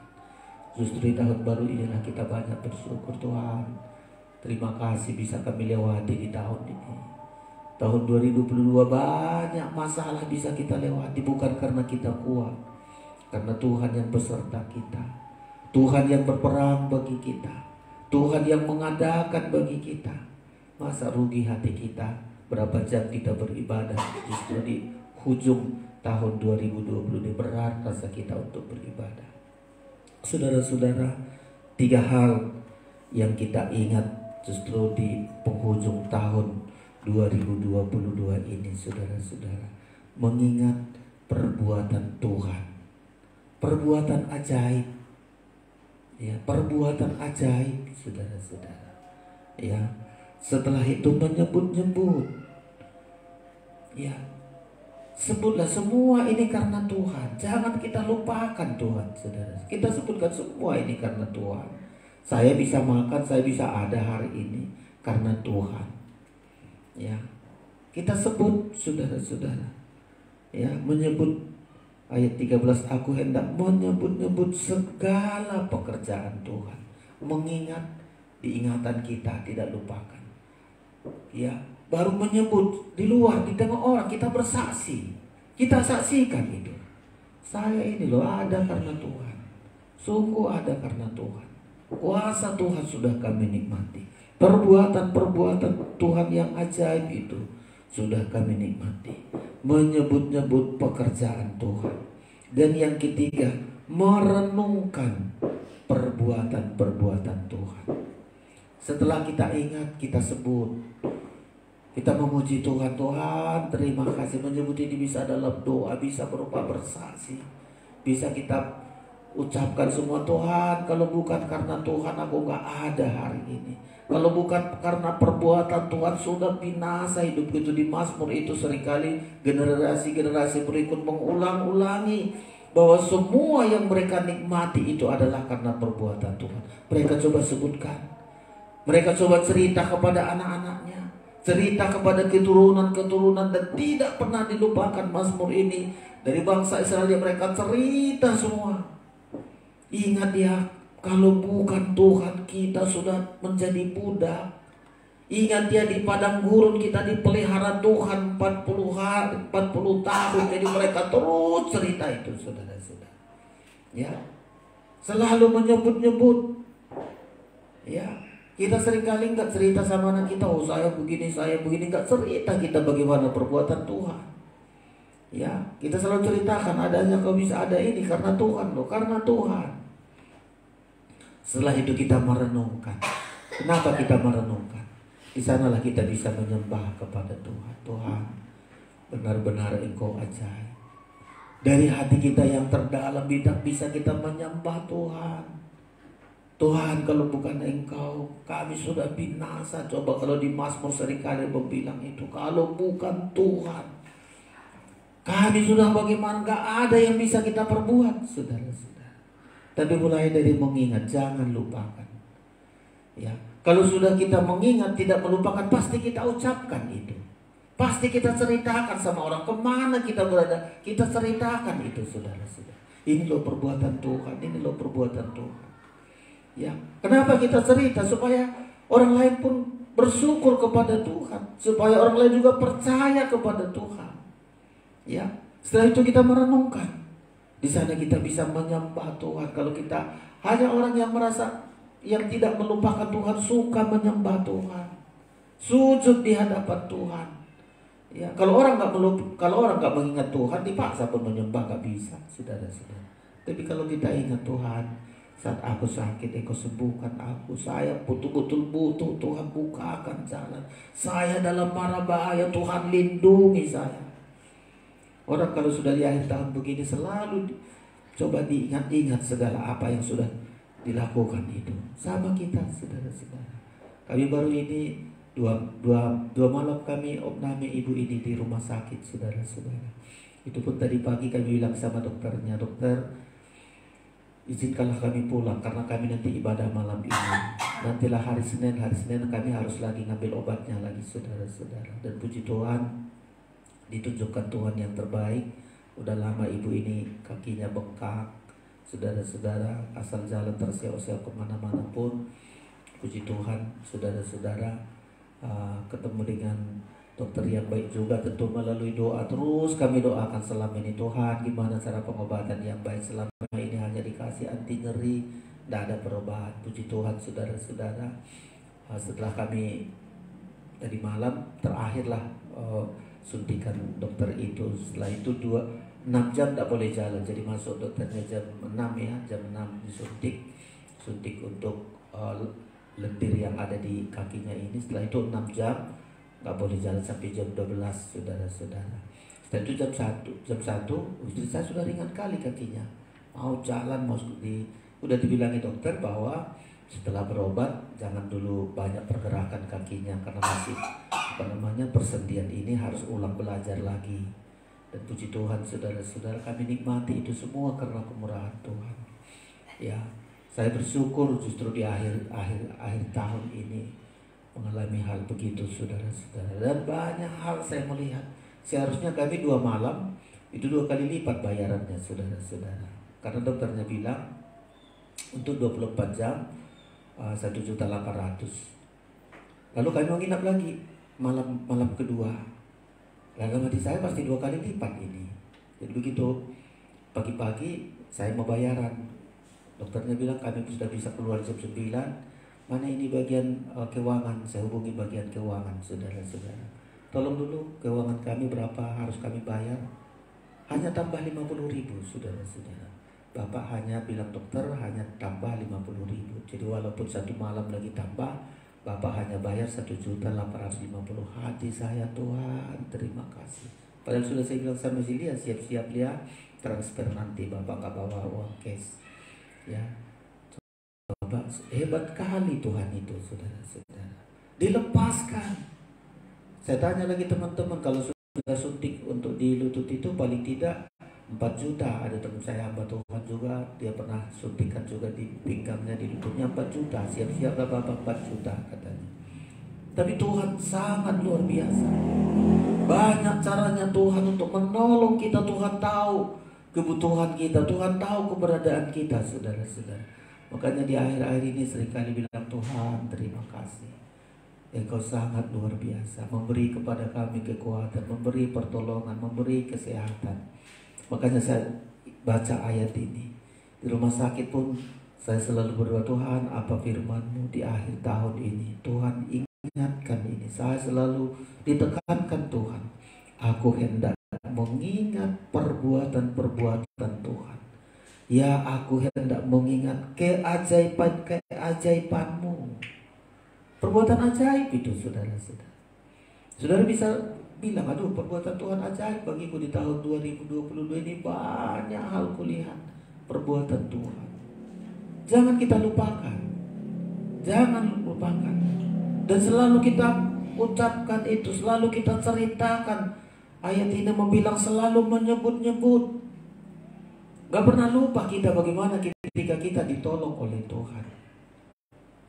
B: justru di tahun baru inilah kita banyak bersyukur. Tuhan, terima kasih bisa kami lewati di tahun ini. Tahun 2022 banyak masalah bisa kita lewati, bukan karena kita kuat, Karena Tuhan yang beserta kita, Tuhan yang berperang bagi kita, Tuhan yang mengadakan bagi kita. Masa rugi hati kita berapa jam kita beribadah, justru di hujung tahun 2020 ini berat rasa kita untuk beribadah. Saudara-saudara, 3 hal yang kita ingat justru di penghujung tahun 2022 ini, saudara-saudara. Mengingat perbuatan Tuhan, perbuatan ajaib, ya, perbuatan ajaib, saudara-saudara. Ya, setelah itu menyebut-nyebut, ya, sebutlah semua ini karena Tuhan. Jangan kita lupakan Tuhan, saudara. Kita sebutkan semua ini karena Tuhan. Saya bisa makan, saya bisa ada hari ini karena Tuhan. Ya, kita sebut, saudara-saudara. Ya, menyebut ayat 13, aku hendak menyebut-nyebut segala pekerjaan Tuhan. Mengingat, diingatan kita, tidak lupakan. Ya, baru menyebut di luar, di tengah orang kita bersaksi. Kita saksikan itu. Saya ini loh ada karena Tuhan. Sungguh ada karena Tuhan. Kuasa Tuhan sudah kami nikmati. Perbuatan-perbuatan Tuhan yang ajaib itu sudah kami nikmati. Menyebut-nyebut pekerjaan Tuhan. Dan yang ketiga, merenungkan perbuatan-perbuatan Tuhan. Setelah kita ingat, kita sebut, kita memuji Tuhan. Tuhan, terima kasih. Menyebut ini bisa dalam doa, bisa berupa bersaksi, bisa kita ucapkan semua. Tuhan, kalau bukan karena Tuhan aku gak ada hari ini. Kalau bukan karena perbuatan Tuhan sudah binasa hidup itu. Di Mazmur itu seringkali generasi-generasi berikut mengulang-ulangi bahwa semua yang mereka nikmati itu adalah karena perbuatan Tuhan. Mereka coba sebutkan, mereka coba cerita kepada anak-anaknya, cerita kepada keturunan-keturunan, dan tidak pernah dilupakan Mazmur ini. Dari bangsa Israel mereka cerita semua. Ingat ya, kalau bukan Tuhan kita sudah menjadi budak. Ingat ya, di padang gurun kita dipelihara Tuhan 40 tahun. Jadi mereka terus cerita itu, saudara-saudara. Ya, selalu menyebut-nyebut. Ya, kita seringkali nggak cerita sama anak kita, oh saya begini, nggak cerita kita bagaimana perbuatan Tuhan. Ya, kita selalu ceritakan adanya kau bisa ada ini karena Tuhan loh, karena Tuhan. Setelah itu kita merenungkan. Kenapa kita merenungkan? Di sanalah kita bisa menyembah kepada Tuhan. Tuhan, benar-benar Engkau ajaib. Dari hati kita yang terdalam bisa kita menyembah Tuhan. Tuhan, kalau bukan Engkau, kami sudah binasa. Coba kalau di Mazmur seringkali bilang itu, kalau bukan Tuhan, kami sudah bagaimana, gak ada yang bisa kita perbuat, saudara-saudara. Tapi mulai dari mengingat, jangan lupakan. Ya, kalau sudah kita mengingat, tidak melupakan, pasti kita ucapkan itu. Pasti kita ceritakan sama orang, kemana kita berada, kita ceritakan itu, saudara-saudara. Ini loh perbuatan Tuhan, ini loh perbuatan Tuhan. Ya, kenapa kita cerita? Supaya orang lain pun bersyukur kepada Tuhan, supaya orang lain juga percaya kepada Tuhan. Ya, setelah itu kita merenungkan. Di sana kita bisa menyembah Tuhan. Kalau kita hanya orang yang merasa yang tidak melupakan Tuhan, suka menyembah Tuhan, sujud di hadapan Tuhan. Ya, kalau orang nggak mengingat Tuhan, dipaksa pun menyembah nggak bisa, saudara-saudara. Tapi kalau kita ingat Tuhan, saat aku sakit, Engkau sembuhkan aku. Saya betul-betul butuh, Tuhan bukakan jalan. Saya dalam mara bahaya, Tuhan lindungi saya. Orang kalau sudah di akhir tahun begini selalu coba diingat-ingat segala apa yang sudah dilakukan itu. Sama kita, saudara-saudara. Kami baru ini dua malam kami opname ibu ini di rumah sakit, saudara-saudara. Itu pun tadi pagi kami bilang sama dokternya, dokter, izinkanlah kami pulang karena kami nanti ibadah malam ini. Nantilah hari Senin kami harus lagi ngambil obatnya lagi, saudara-saudara. Dan puji Tuhan, ditunjukkan Tuhan yang terbaik. Udah lama ibu ini kakinya bengkak, saudara-saudara, asal jalan terseok-seok kemana-mana pun. Puji Tuhan, saudara-saudara, ketemu dengan dokter yang baik juga tentu melalui doa. Terus kami doakan selama ini, Tuhan gimana cara pengobatan yang baik. Selama ini hanya dikasih anti nyeri, tidak ada perubahan. Puji Tuhan saudara-saudara, setelah kami tadi malam terakhirlah suntikan dokter itu. Setelah itu 6 jam tidak boleh jalan. Jadi masuk dokternya jam 6 ya, jam 6 disuntik. Suntik untuk lendir yang ada di kakinya ini. Setelah itu 6 jam nggak boleh jalan sampai jam 12 saudara-saudara. Setelah itu jam 1 istri saya sudah ringan kali kakinya, mau jalan udah dibilangi dokter bahwa setelah berobat jangan dulu banyak pergerakan kakinya karena masih persendian ini harus ulang belajar lagi. Dan puji Tuhan saudara-saudara, kami nikmati itu semua karena kemurahan Tuhan. Ya, saya bersyukur justru di akhir tahun ini mengalami hal begitu saudara-saudara. Dan banyak hal saya melihat. Seharusnya kami 2 malam itu 2 kali lipat bayarannya saudara-saudara. Karena dokternya bilang untuk 24 jam 1.800.000. Lalu kami mau nginap lagi malam kedua. Dalam hati saya pasti 2 kali lipat ini. Jadi begitu pagi-pagi saya mau bayaran, dokternya bilang kami sudah bisa keluar jam 9. Mana ini bagian keuangan? Saya hubungi bagian keuangan saudara-saudara. Tolong dulu keuangan kami berapa harus kami bayar. Hanya tambah 50.000 saudara-saudara. Bapak hanya bilang dokter hanya tambah 50.000. Jadi walaupun 1 malam lagi tambah, Bapak hanya bayar 1.850.000. Hati saya, Tuhan terima kasih. Padahal sudah saya bilang sama Zilia, siap-siap dia transfer nanti, Bapak nggak bawa uang cash. Ya, hebat kali Tuhan itu saudara-saudara. Dilepaskan. Saya tanya lagi teman-teman, kalau sudah suntik untuk di lutut itu paling tidak 4 juta. Ada teman saya hamba Tuhan juga, dia pernah suntikan juga di pinggangnya, di lututnya 4 juta. Siap-siap gak Bapak 4 juta katanya. Tapi Tuhan sangat luar biasa. Banyak caranya Tuhan untuk menolong kita. Tuhan tahu kebutuhan kita, Tuhan tahu keberadaan kita saudara-saudara. Makanya di akhir-akhir ini seringkali bilang, Tuhan terima kasih, Engkau sangat luar biasa, memberi kepada kami kekuatan, memberi pertolongan, memberi kesehatan. Makanya saya baca ayat ini di rumah sakit pun saya selalu berdoa, Tuhan apa firman-Mu di akhir tahun ini, Tuhan ingatkan ini. Saya selalu ditekankan Tuhan, aku hendak mengingat perbuatan-perbuatan Tuhan. Ya, aku hendak mengingat keajaiban-keajaiban-Mu. Perbuatan ajaib itu saudara-saudara. Saudara bisa bilang, aduh perbuatan Tuhan ajaib bagiku di tahun 2022 ini, banyak hal kulihat perbuatan Tuhan. Jangan kita lupakan. Jangan lupakan. Dan selalu kita ucapkan itu, selalu kita ceritakan. Ayat ini membilang selalu menyebut-nyebut. Gak pernah lupa kita bagaimana ketika kita ditolong oleh Tuhan.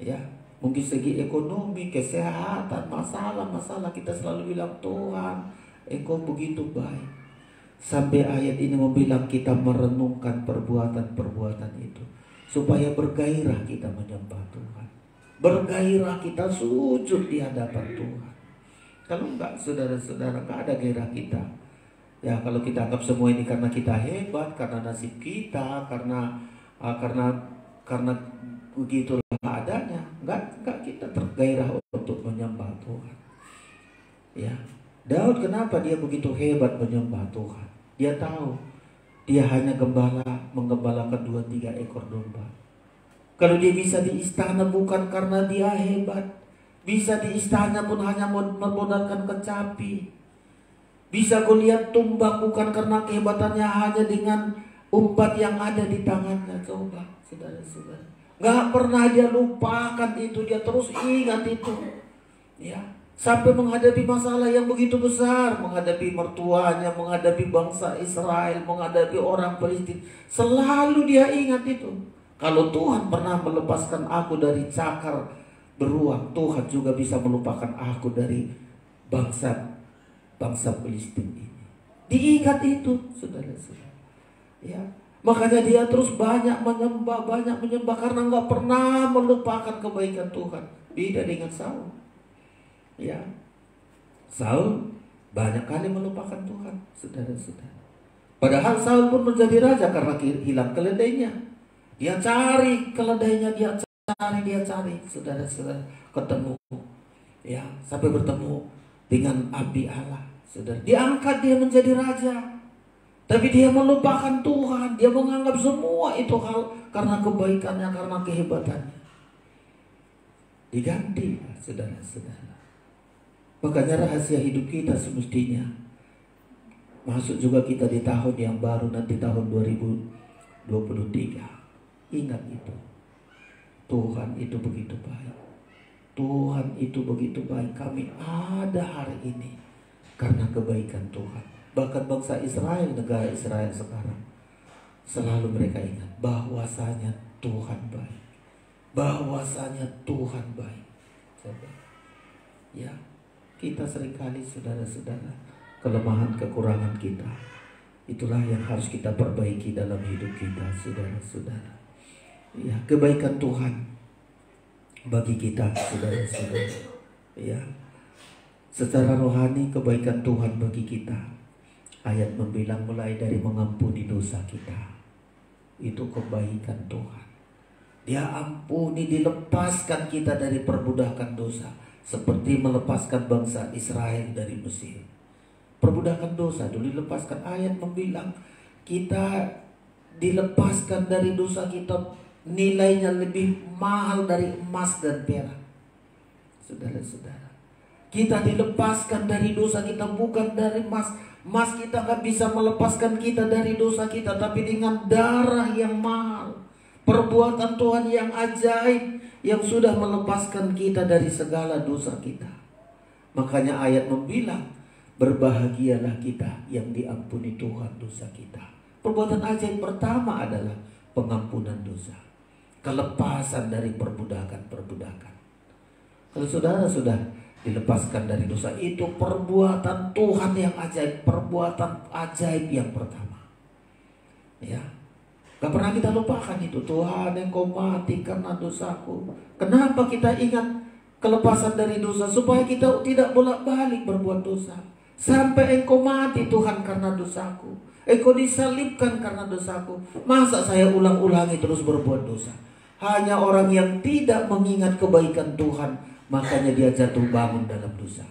B: Ya, mungkin segi ekonomi, kesehatan, masalah-masalah kita selalu bilang, Tuhan, Engkau begitu baik. Sampai ayat ini membilang kita merenungkan perbuatan-perbuatan itu, supaya bergairah kita menyembah Tuhan. Bergairah kita sujud di hadapan Tuhan. Kalau enggak saudara-saudara, enggak ada gairah kita. Ya, kalau kita anggap semua ini karena kita hebat, karena nasib kita, karena begitulah adanya, enggak kita tergairah untuk menyembah Tuhan. Ya, Daud kenapa dia begitu hebat menyembah Tuhan? Dia tahu dia hanya menggembalakan 2-3 ekor domba. Kalau dia bisa di istana bukan karena dia hebat, bisa di istana pun hanya memodalkan kecapi. Bisa goliat tumbang bukan karena kehebatannya hanya dengan umpat yang ada di tangannya. Coba saudara-saudara, gak pernah dia lupakan itu, dia terus ingat itu. Ya, sampai menghadapi masalah yang begitu besar, menghadapi mertuanya, menghadapi bangsa Israel, menghadapi orang Palestina, selalu dia ingat itu. Kalau Tuhan pernah melepaskan aku dari cakar beruang, Tuhan juga bisa melupakan aku dari bangsa Palestina ini. Diingat itu, saudara-saudara. Ya, makanya dia terus banyak menyembah karena nggak pernah melupakan kebaikan Tuhan. Beda dengan Saul. Ya, Saul banyak kali melupakan Tuhan, saudara-saudara. Padahal Saul pun menjadi raja karena hilang keledainya. Dia cari keledainya, dia cari, saudara-saudara, ketemu. Ya, sampai bertemu dengan abdi Allah, saudara. Diangkat dia menjadi raja. Tapi dia melupakan Tuhan. Dia menganggap semua itu hal karena kebaikannya, karena kehebatannya. Diganti, saudara-saudara. Makanya rahasia hidup kita semestinya masuk juga kita di tahun yang baru, nanti tahun 2023. Ingat itu. Tuhan itu begitu baik. Tuhan itu begitu baik. Kami ada hari ini karena kebaikan Tuhan. Bahkan bangsa Israel, negara Israel sekarang, selalu mereka ingat bahwasanya Tuhan baik. Bahwasanya Tuhan baik. Ya, kita seringkali saudara-saudara, kelemahan kekurangan kita, itulah yang harus kita perbaiki dalam hidup kita, saudara-saudara. Ya, kebaikan Tuhan bagi kita, saudara-saudara. Ya, secara rohani kebaikan Tuhan bagi kita. Ayat membilang mulai dari mengampuni dosa kita. Itu kebaikan Tuhan. Dia ampuni, dilepaskan kita dari perbudakan dosa, seperti melepaskan bangsa Israel dari Mesir. Perbudakan dosa dulu dilepaskan. Ayat membilang kita dilepaskan dari dosa kita, nilainya lebih mahal dari emas dan perak. Saudara-saudara, kita dilepaskan dari dosa kita bukan dari emas. Emas kita gak bisa melepaskan kita dari dosa kita, tapi dengan darah yang mahal, perbuatan Tuhan yang ajaib yang sudah melepaskan kita dari segala dosa kita. Makanya ayat membilang, berbahagialah kita yang diampuni Tuhan dosa kita. Perbuatan ajaib pertama adalah pengampunan dosa, kelepasan dari perbudakan-perbudakan. Kalau saudara sudah dilepaskan dari dosa, itu perbuatan Tuhan yang ajaib, perbuatan ajaib yang pertama. Ya, gak pernah kita lupakan itu. Tuhan, Engkau mati karena dosaku. Kenapa kita ingat kelepasan dari dosa? Supaya kita tidak bolak-balik berbuat dosa. Sampai Engkau mati Tuhan karena dosaku. Engkau disalibkan karena dosaku. Masa saya ulang-ulangi terus berbuat dosa? Hanya orang yang tidak mengingat kebaikan Tuhan, makanya dia jatuh bangun dalam dosa.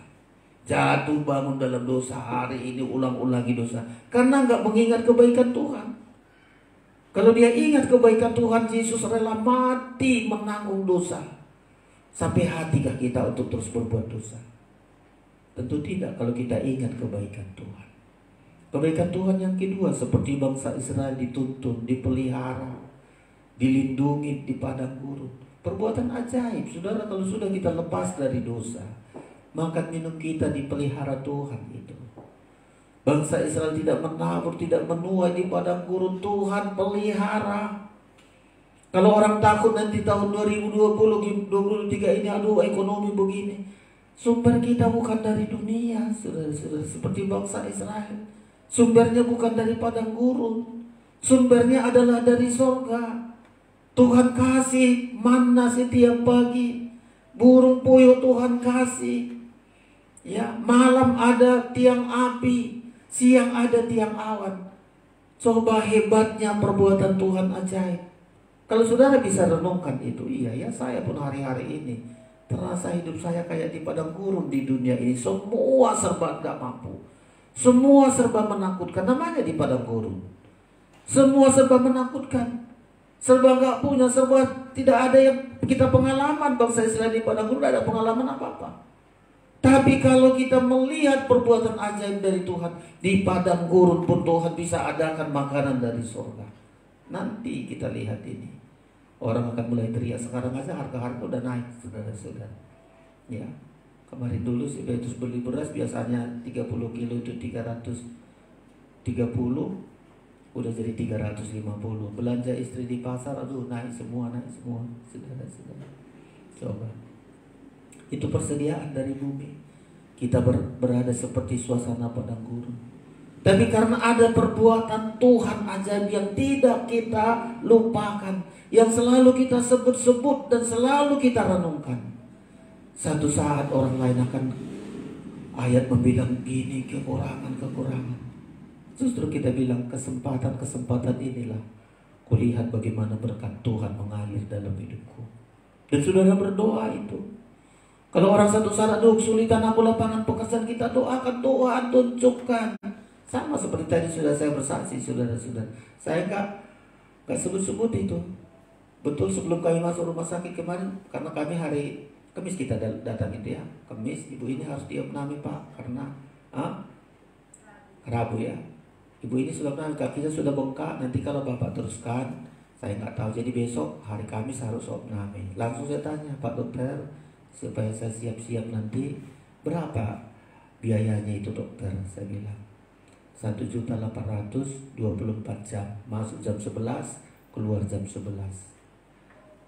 B: Jatuh bangun dalam dosa, hari ini ulang-ulangi dosa, karena gak mengingat kebaikan Tuhan. Kalau dia ingat kebaikan Tuhan, Yesus rela mati menanggung dosa. Sampai hatikah kita untuk terus berbuat dosa? Tentu tidak kalau kita ingat kebaikan Tuhan. Kebaikan Tuhan yang kedua, seperti bangsa Israel dituntun, dipelihara, dilindungi di padang gurun. Perbuatan ajaib, saudara. Kalau sudah kita lepas dari dosa, makan minum kita dipelihara Tuhan itu. Bangsa Israel tidak menabur, tidak menuai di padang gurun, Tuhan pelihara. Kalau orang takut nanti tahun 2023 ini, aduh ekonomi begini, sumber kita bukan dari dunia, saudara-saudara. Seperti bangsa Israel, sumbernya bukan dari padang gurun, sumbernya adalah dari sorga. Tuhan kasih manna setiap pagi, burung puyuh Tuhan kasih. Ya, malam ada tiang api, siang ada tiang awan. Coba hebatnya perbuatan Tuhan ajaib. Kalau saudara bisa renungkan itu, iya ya, saya pun hari-hari ini terasa hidup saya kayak di padang gurun di dunia ini. Semua serba gak mampu, semua serba menakutkan. Namanya di padang gurun, semua serba menakutkan. Serba gak punya, serba tidak ada yang kita pengalaman. Bangsa Israel di padang gurun tidak ada pengalaman apa-apa. Tapi kalau kita melihat perbuatan ajaib dari Tuhan, di padang gurun pun Tuhan bisa adakan makanan dari surga. Nanti kita lihat ini, orang akan mulai teriak. Sekarang aja harga-harga udah naik, saudara-saudara. Ya, kemarin dulu si Betus beli beras biasanya 30 kilo itu 330, udah jadi 350. Belanja istri di pasar, aduh naik semua, saudara-saudara. Coba, itu persediaan dari bumi. Kita berada seperti suasana padang gurun. Tapi karena ada perbuatan Tuhan ajaib yang tidak kita lupakan, yang selalu kita sebut-sebut dan selalu kita renungkan, satu saat orang lain ayat membilang gini, kekurangan. Justru kita bilang kesempatan inilah kulihat bagaimana berkat Tuhan mengalir dalam hidupku. Dan saudara berdoa itu. Kalau orang satu saat kesulitan aku lapangan pekerjaan, kita doakan, Tuhan tunjukkan. Sama seperti tadi sudah saya bersaksi, saudara-saudara. Saya enggak sebut-sebut itu. Betul sebelum kami masuk rumah sakit kemarin, karena kami hari Kamis kita datang itu ya. Kamis, ibu ini harus diopnami Pak, karena Rabu ya. Ibu ini sudah kakinya sudah bengkak. Nanti kalau Bapak teruskan, saya nggak tahu. Jadi besok hari Kamis harus opname. Langsung saya tanya, Pak Dokter, supaya saya siap-siap nanti berapa biayanya itu dokter? Saya bilang 1.800.000 24 jam, masuk jam 11, keluar jam 11.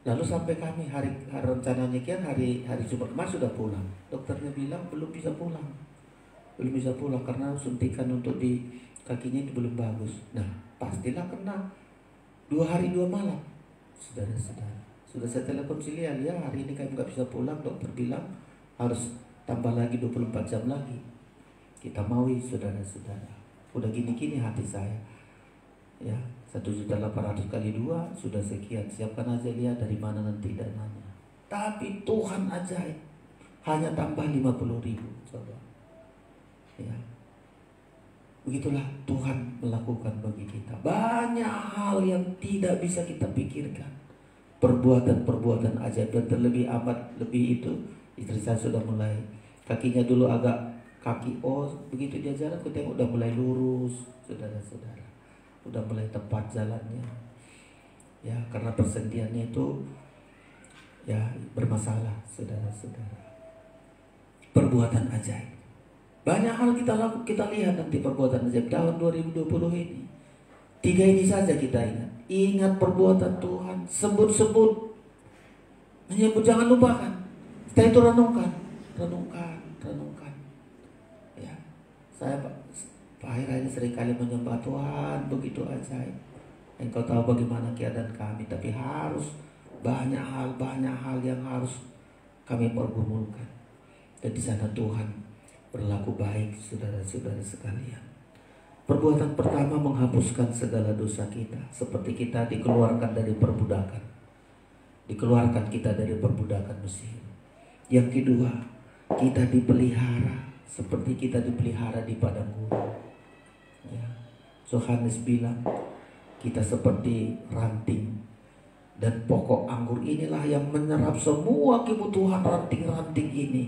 B: Lalu sampai kami hari rencananya kan hari Jumat kemarin sudah pulang. Dokternya bilang belum bisa pulang karena suntikan untuk di kakinya itu belum bagus. Nah, pastilah kena 2 hari 2 malam. Saudara-saudara, sudah saya telepon Silian, ya hari ini kami nggak bisa pulang, dokter bilang harus tambah lagi 24 jam lagi. Kita maui saudara-saudara. Udah gini-gini hati saya. Ya, 1.800.000 kali 2 sudah sekian. Siapkan aja lihat dari mana nanti dananya. Tapi Tuhan ajaib. Hanya tambah 50.000. Coba. Ya. Begitulah Tuhan melakukan bagi kita. Banyak hal yang tidak bisa kita pikirkan. Perbuatan-perbuatan ajaib. Dan terlebih amat lebih itu, istri saya sudah mulai, kakinya dulu agak begitu dia jalan, aku tengok udah mulai lurus, saudara-saudara. Udah mulai tepat jalannya. Ya, karena persendiannya itu ya bermasalah, saudara-saudara. Perbuatan ajaib. Banyak hal kita lihat nanti perbuatan ajaib tahun 2020 ini. 3 ini saja kita ingat. Ingat perbuatan Tuhan. Sebut-sebut. Menyebut, jangan lupakan. Setelah itu renungkan. Ya, saya akhir-akhir ini seringkali menyembah Tuhan. Begitu ajaib. Engkau tahu bagaimana keadaan kami. Tapi harus banyak hal yang harus kami pergumulkan. Dan di sana Tuhan berlaku baik, saudara-saudara sekalian. Perbuatan pertama menghapuskan segala dosa kita, seperti kita dikeluarkan dari perbudakan. Dikeluarkan kita dari perbudakan Mesir. Yang kedua, kita dipelihara seperti kita dipelihara di padang gurun. Ya. Yohanes bilang, kita seperti ranting, dan pokok anggur inilah yang menyerap semua kebutuhan ranting-ranting ini.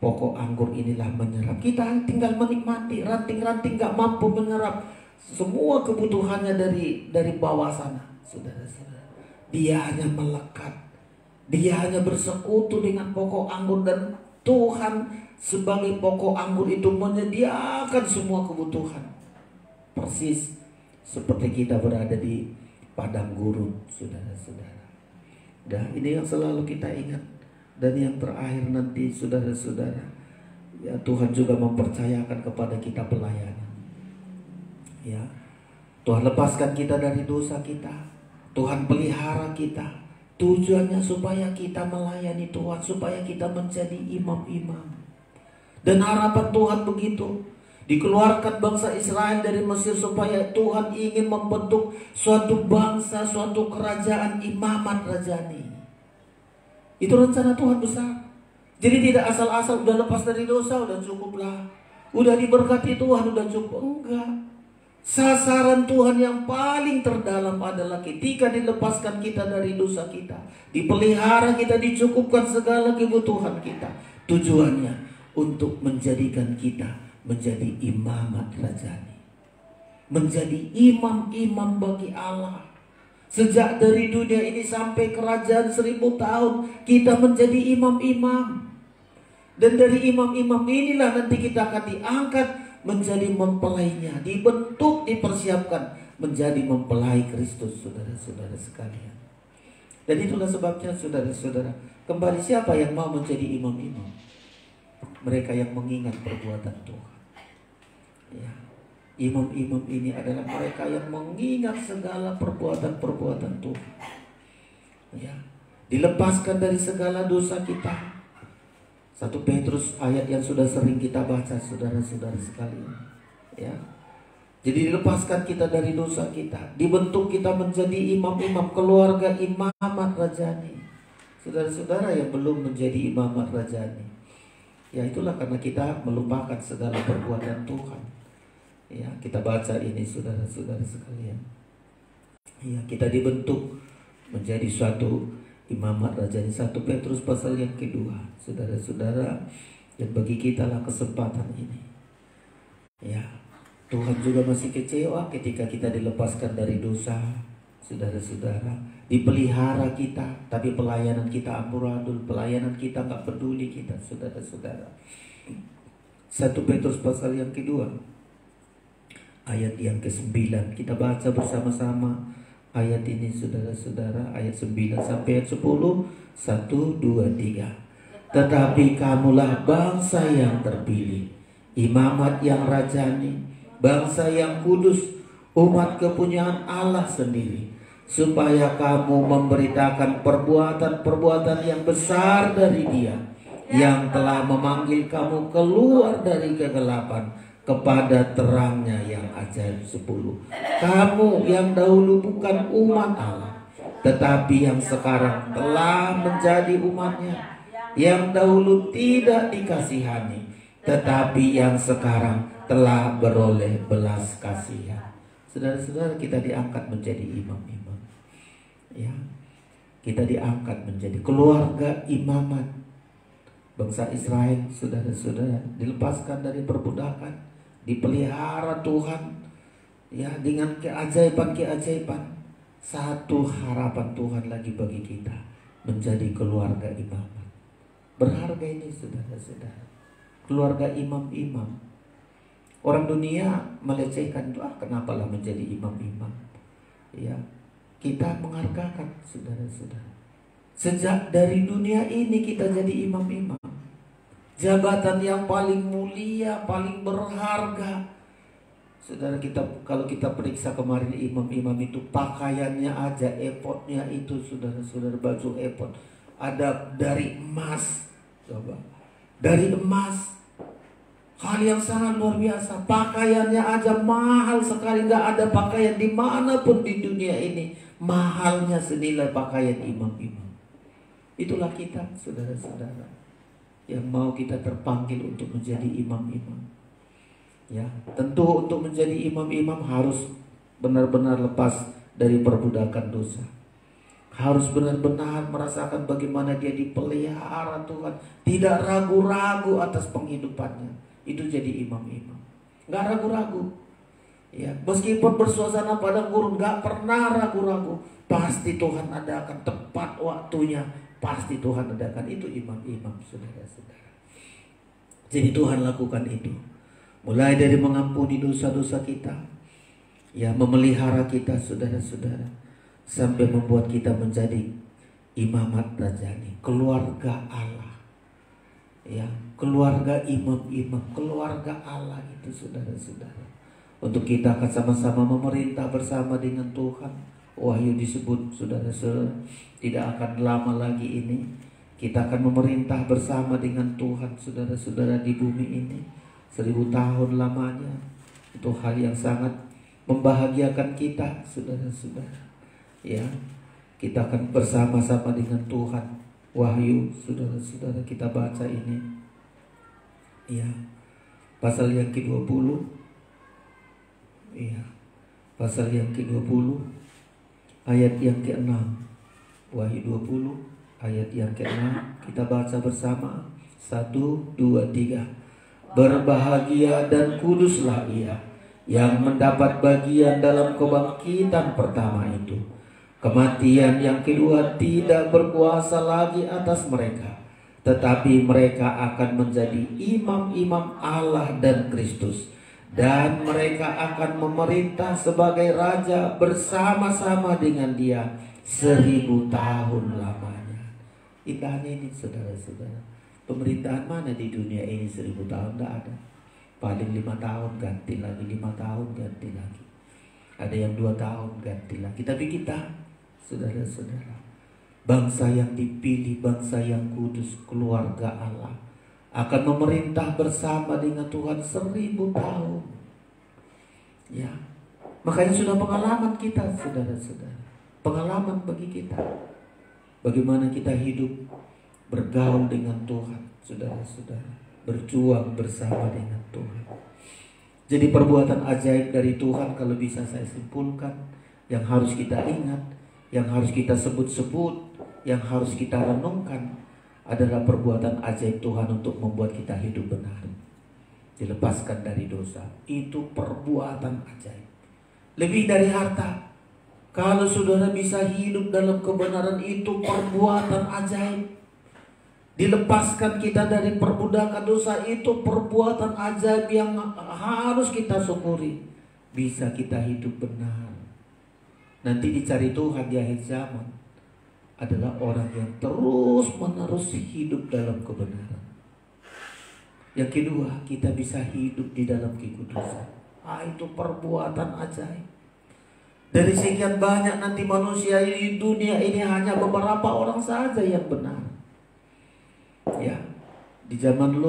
B: Pokok anggur inilah menyerap. Kita tinggal menikmati. Ranting-ranting gak mampu menyerap semua kebutuhannya dari bawah sana, saudara-saudara. Dia hanya melekat. Dia hanya bersekutu dengan pokok anggur. Dan Tuhan sebagai pokok anggur itu menyediakan semua kebutuhan. Persis seperti kita berada di padang gurun, saudara-saudara. Dan ini yang selalu kita ingat. Dan yang terakhir nanti, saudara-saudara, ya, Tuhan juga mempercayakan kepada kita pelayanan. Ya, Tuhan lepaskan kita dari dosa kita. Tuhan pelihara kita. Tujuannya supaya kita melayani Tuhan, supaya kita menjadi imam-imam. Dan harapan Tuhan begitu. Dikeluarkan bangsa Israel dari Mesir supaya Tuhan ingin membentuk suatu bangsa, suatu kerajaan imamat rajani. Itu rencana Tuhan besar. Jadi tidak asal-asal udah lepas dari dosa, udah cukuplah. Udah diberkati Tuhan, udah cukup. Enggak. Sasaran Tuhan yang paling terdalam adalah ketika dilepaskan kita dari dosa kita. Dipelihara kita, dicukupkan segala kebutuhan kita. Tujuannya untuk menjadikan kita menjadi imamat rajani. Menjadi imam-imam bagi Allah. Sejak dari dunia ini sampai kerajaan 1000 tahun, kita menjadi imam-imam. Dan dari imam-imam inilah nanti kita akan diangkat menjadi mempelainya. Dibentuk, dipersiapkan menjadi mempelai Kristus, saudara-saudara sekalian. Dan itulah sebabnya, saudara-saudara, kembali siapa yang mau menjadi imam-imam? Mereka yang mengingat perbuatan Tuhan. Ya. Imam-imam ini adalah mereka yang mengingat segala perbuatan-perbuatan Tuhan. Ya. Dilepaskan dari segala dosa kita. 1 Petrus ayat yang sudah sering kita baca, saudara-saudara sekalian. Ya. Jadi dilepaskan kita dari dosa kita, dibentuk kita menjadi imam-imam, keluarga imamat rajani. Saudara-saudara yang belum menjadi imamat rajani, ya itulah karena kita melupakan segala perbuatan Tuhan. Ya, kita baca ini saudara-saudara sekalian. Ya, kita dibentuk menjadi suatu imamat rajani. 1 Petrus pasal yang kedua, saudara-saudara, dan bagi kita lah kesempatan ini. Ya, Tuhan juga masih kecewa ketika kita dilepaskan dari dosa, saudara-saudara. Dipelihara kita, tapi pelayanan kita amburadul, pelayanan kita nggak peduli kita, saudara-saudara. 1 Petrus pasal yang kedua, ayat yang ke-9, kita baca bersama-sama ayat ini, saudara-saudara, ayat 9 sampai ayat 10. 1, 2, 3. Tetapi kamulah bangsa yang terpilih, imamat yang rajani, bangsa yang kudus, umat kepunyaan Allah sendiri, supaya kamu memberitakan perbuatan-perbuatan yang besar dari Dia yang telah memanggil kamu keluar dari kegelapan kepada terangnya yang ajaib. 10. Kamu yang dahulu bukan umat Allah, tetapi yang sekarang telah menjadi umatnya, yang dahulu tidak dikasihani, tetapi yang sekarang telah beroleh belas kasihan. Saudara-saudara, kita diangkat menjadi imam-imam. Ya, kita diangkat menjadi keluarga imamat. Bangsa Israel, saudara-saudara, dilepaskan dari perbudakan, dipelihara Tuhan, ya, dengan keajaiban-keajaiban. Satu harapan Tuhan lagi bagi kita, menjadi keluarga imamat. Berharga ini, saudara-saudara, keluarga imam-imam. Orang dunia melecehkan itu, kenapalah menjadi imam-imam. Ya, kita menghargakan, saudara-saudara. Sejak dari dunia ini kita jadi imam-imam. Jabatan yang paling mulia, paling berharga. Saudara, kalau kita periksa kemarin imam-imam itu, pakaiannya aja, efodnya itu, saudara-saudara, baju efod ada dari emas. Coba, dari emas. Hal yang sangat luar biasa. Pakaiannya aja mahal sekali. Gak ada pakaian dimanapun di dunia ini mahalnya senilai pakaian imam-imam. Itulah kita, saudara-saudara, yang mau kita terpanggil untuk menjadi imam-imam. Ya, tentu untuk menjadi imam-imam harus benar-benar lepas dari perbudakan dosa. Harus benar-benar merasakan bagaimana dia dipelihara Tuhan, tidak ragu-ragu atas penghidupannya. Itu jadi imam-imam, nggak ragu-ragu. Ya, meskipun bersuasana padang gurun, nggak pernah ragu-ragu. Pasti Tuhan adakan tepat waktunya. Pasti Tuhan adakan. Itu imam-imam, saudara-saudara. Jadi Tuhan lakukan itu, mulai dari mengampuni dosa-dosa kita, ya, memelihara kita, saudara-saudara, sampai membuat kita menjadi imamat rajani, keluarga Allah. Ya, keluarga imam-imam, keluarga Allah itu, saudara-saudara. Untuk kita akan sama-sama memerintah bersama dengan Tuhan. Wahyu disebut, saudara-saudara, tidak akan lama lagi ini kita akan memerintah bersama dengan Tuhan, saudara-saudara, di bumi ini 1000 tahun lamanya. Itu hal yang sangat membahagiakan kita, saudara-saudara. Ya, kita akan bersama-sama dengan Tuhan. Wahyu, saudara-saudara, kita baca ini, ya, pasal yang ke-20, ya, pasal yang ke-20, ayat yang ke-6. Wahyu 20, ayat yang ke-6, kita baca bersama. 1, 2, 3. Berbahagia dan kuduslah ia yang mendapat bagian dalam kebangkitan pertama itu. Kematian yang kedua tidak berkuasa lagi atas mereka, tetapi mereka akan menjadi imam-imam Allah dan Kristus, dan mereka akan memerintah sebagai raja bersama-sama dengan Dia 1000 tahun lamanya. Indahnya ini, saudara-saudara. Pemerintahan mana di dunia ini 1000 tahun? Tidak ada. Paling 5 tahun ganti lagi, 5 tahun ganti lagi. Ada yang 2 tahun ganti lagi. Tapi kita, saudara-saudara, bangsa yang dipilih, bangsa yang kudus, keluarga Allah, akan memerintah bersama dengan Tuhan 1000 tahun. Ya, makanya sudah pengalaman kita, saudara-saudara. Pengalaman bagi kita. Bagaimana kita hidup bergaul dengan Tuhan, saudara-saudara. Berjuang bersama dengan Tuhan. Jadi perbuatan ajaib dari Tuhan, kalau bisa saya simpulkan, yang harus kita ingat, yang harus kita sebut-sebut, yang harus kita renungkan adalah perbuatan ajaib Tuhan untuk membuat kita hidup benar, dilepaskan dari dosa. Itu perbuatan ajaib. Lebih dari harta. Kalau saudara bisa hidup dalam kebenaran, itu perbuatan ajaib. Dilepaskan kita dari perbudakan dosa, itu perbuatan ajaib yang harus kita syukuri. Bisa kita hidup benar. Nanti dicari Tuhan di akhir zaman adalah orang yang terus menerus hidup dalam kebenaran. Yang kedua, kita bisa hidup di dalam kekudusan. Itu perbuatan ajaib. Dari sekian banyak nanti manusia di dunia ini, hanya beberapa orang saja yang benar. Ya, di zaman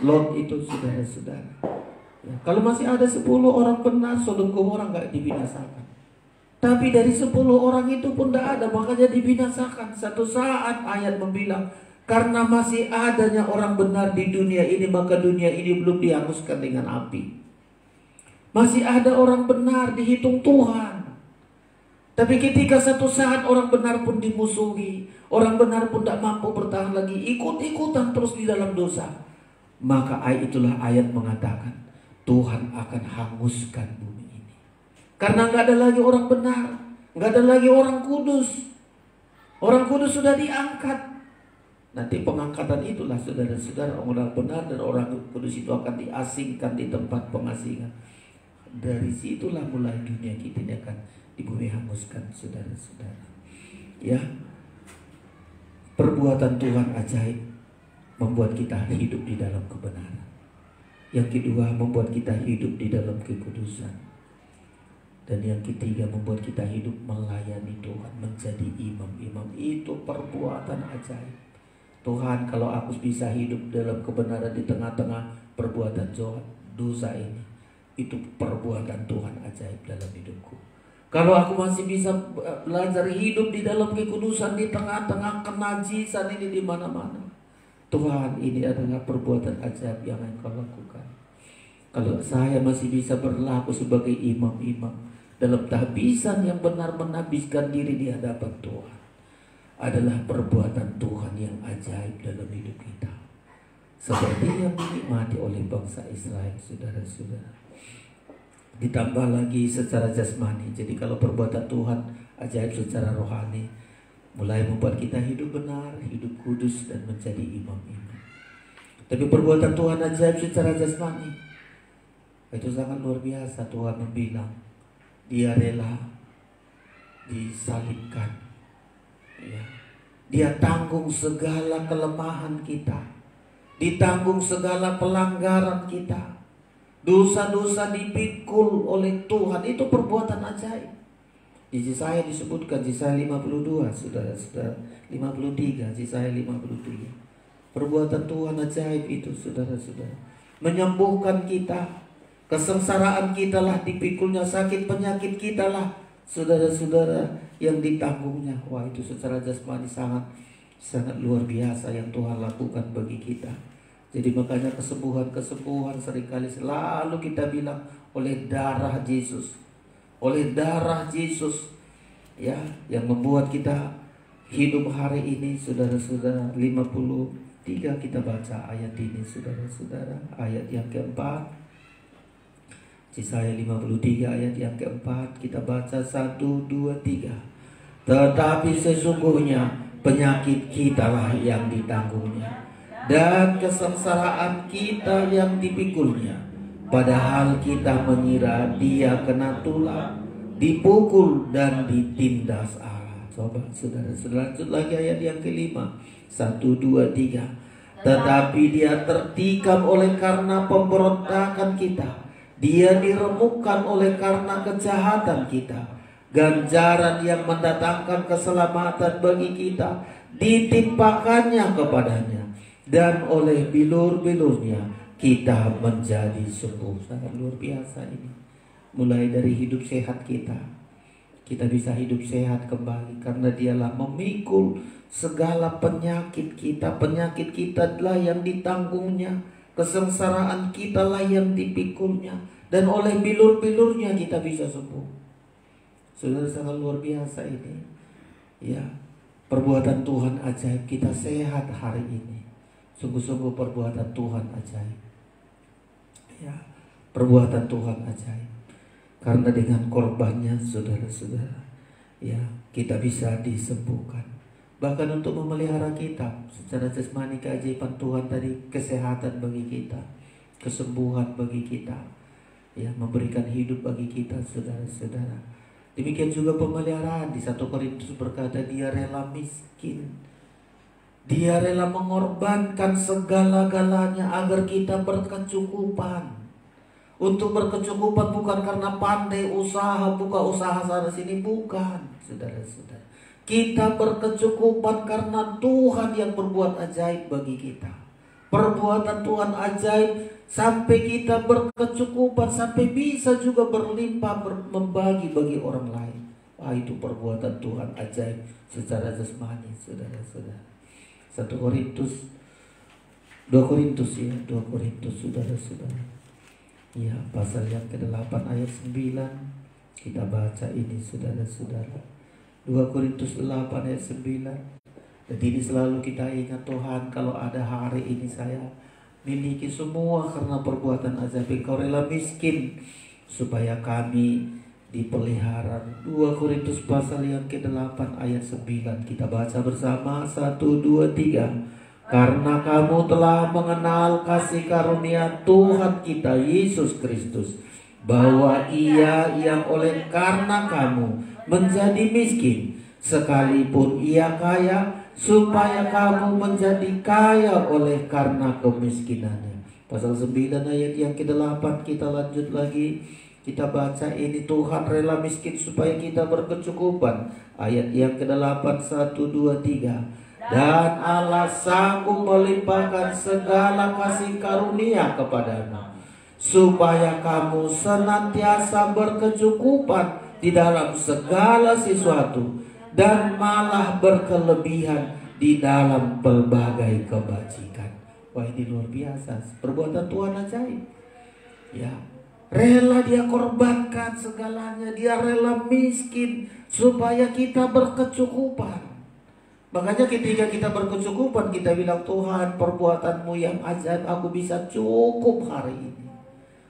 B: Lot itu, saudara-saudara. Ya, kalau masih ada 10 orang benar, Sodom Gomora nggak dibinasakan. Tapi dari 10 orang itu pun tidak ada, makanya dibinasakan. Satu saat ayat membilang, karena masih adanya orang benar di dunia ini, maka dunia ini belum dihanguskan dengan api. Masih ada orang benar dihitung Tuhan. Tapi ketika satu saat orang benar pun dimusuhi, orang benar pun tidak mampu bertahan lagi, ikut-ikutan terus di dalam dosa, maka itulah ayat mengatakan Tuhan akan hanguskan bumi ini. Karena nggak ada lagi orang benar, nggak ada lagi orang kudus. Orang kudus sudah diangkat. Nanti pengangkatan itulah, saudara-saudara, orang benar dan orang kudus itu akan diasingkan di tempat pengasingan. Dari situlah mulai dunia kita ini akan dibumi hanguskan, saudara-saudara. Ya, perbuatan Tuhan ajaib membuat kita hidup di dalam kebenaran. Yang kedua, membuat kita hidup di dalam kekudusan. Dan yang ketiga, membuat kita hidup melayani Tuhan, menjadi imam-imam. Itu perbuatan ajaib. Tuhan, kalau aku bisa hidup dalam kebenaran di tengah-tengah perbuatan dosa ini, itu perbuatan Tuhan ajaib dalam hidupku. Kalau aku masih bisa belajar hidup di dalam kekudusan di tengah-tengah kenajisan ini di mana-mana, Tuhan, ini adalah perbuatan ajaib yang Engkau lakukan. Kalau saya masih bisa berlaku sebagai imam-imam dalam tahbisan yang benar, menabiskan diri di hadapan Tuhan, adalah perbuatan Tuhan yang ajaib dalam hidup kita, seperti yang dinikmati oleh bangsa Israel, saudara-saudara. Ditambah lagi secara jasmani. Jadi kalau perbuatan Tuhan ajaib secara rohani, mulai membuat kita hidup benar, hidup kudus, dan menjadi imam-imam. Tapi perbuatan Tuhan ajaib secara jasmani, itu sangat luar biasa. Tuhan membilang Dia rela disalibkan, ya. Dia tanggung segala kelemahan kita, ditanggung segala pelanggaran kita, dosa-dosa dipikul oleh Tuhan. Itu perbuatan ajaib. Di Yesaya disebutkan, Yesaya 52, saudara-saudara, 53, Yesaya 53. Perbuatan Tuhan ajaib itu, saudara-saudara. Menyembuhkan kita, kesengsaraan kita lah dipikulnya, sakit penyakit kita lah, saudara-saudara, yang ditanggungnya. Wah, itu secara jasmani sangat luar biasa yang Tuhan lakukan bagi kita. Jadi makanya kesembuhan seringkali selalu kita bilang oleh darah Yesus. Oleh darah Yesus, ya, yang membuat kita hidup hari ini, saudara-saudara. 53 kita baca ayat ini, saudara-saudara. Ayat yang keempat, Yesaya 53 ayat yang keempat, kita baca 1, 2, 3. Tetapi sesungguhnya penyakit kitalah yang ditanggungnya, dan kesengsaraan kita yang dipikulnya. Padahal kita mengira Dia kena tulah, dipukul dan ditindas Allah. Coba saudara-saudara, lanjut lagi ayat yang kelima, 1, 2, 3. Tetapi Dia tertikam oleh karena pemberontakan kita, Dia diremukkan oleh karena kejahatan kita. Ganjaran yang mendatangkan keselamatan bagi kita ditimpakannya kepadanya. dan oleh bilur-bilurnya kita menjadi sembuh. Sangat luar biasa ini. Mulai dari hidup sehat kita bisa hidup sehat kembali karena Dialah memikul segala penyakit kita. Penyakit kita lah yang ditanggungnya, kesengsaraan kita lah yang dipikulnya, dan oleh bilur-bilurnya kita bisa sembuh. Saudara, sangat luar biasa ini. Ya, perbuatan Tuhan ajaib, kita sehat hari ini. Sungguh-sungguh perbuatan Tuhan ajaib. Ya, perbuatan Tuhan ajaib. Karena dengan korbannya, saudara-saudara, ya, kita bisa disembuhkan. Bahkan untuk memelihara kita secara jasmani, keajaiban Tuhan tadi, kesehatan bagi kita, kesembuhan bagi kita, ya, memberikan hidup bagi kita, saudara-saudara. Demikian juga pemeliharaan. Di 1 Korintus berkata, Dia rela miskin, Dia rela mengorbankan segala-galanya agar kita berkecukupan. Untuk berkecukupan bukan karena pandai usaha, buka usaha sana sini, bukan, saudara-saudara. Kita berkecukupan karena Tuhan yang berbuat ajaib bagi kita. Perbuatan Tuhan ajaib sampai kita berkecukupan, sampai bisa juga berlimpah, membagi bagi orang lain. Itu perbuatan Tuhan ajaib secara jasmani, saudara-saudara. 2 Korintus, saudara-saudara. Ya, pasal yang ke-8 ayat 9 kita baca ini, saudara-saudara. 2 Korintus 8 ayat 9. Dan ini selalu kita ingat, Tuhan, kalau ada hari ini saya miliki semua karena perbuatan ajaib Engkau rela miskin supaya kami dipelihara. 2 Korintus pasal yang ke-8 ayat 9 kita baca bersama. 1, 2, 3. Karena kamu telah mengenal kasih karunia Tuhan kita Yesus Kristus, bahwa Ia yang oleh karena kamu menjadi miskin, sekalipun Ia kaya, supaya kamu menjadi kaya oleh karena kemiskinannya. Pasal 9 ayat yang ke-8 kita lanjut lagi. Kita baca ini, Tuhan rela miskin supaya kita berkecukupan. Ayat yang ke-8, 1, 2, 3. Dan Allah sanggup melimpahkan segala kasih karunia kepadamu, supaya kamu senantiasa berkecukupan di dalam segala sesuatu, dan malah berkelebihan di dalam berbagai kebajikan. Wah, ini luar biasa, perbuatan Tuhan ajaib. Ya, rela Dia korbankan segalanya, Dia rela miskin supaya kita berkecukupan. Makanya ketika kita berkecukupan, kita bilang, Tuhan, perbuatan-Mu yang ajaib, aku bisa cukup hari ini.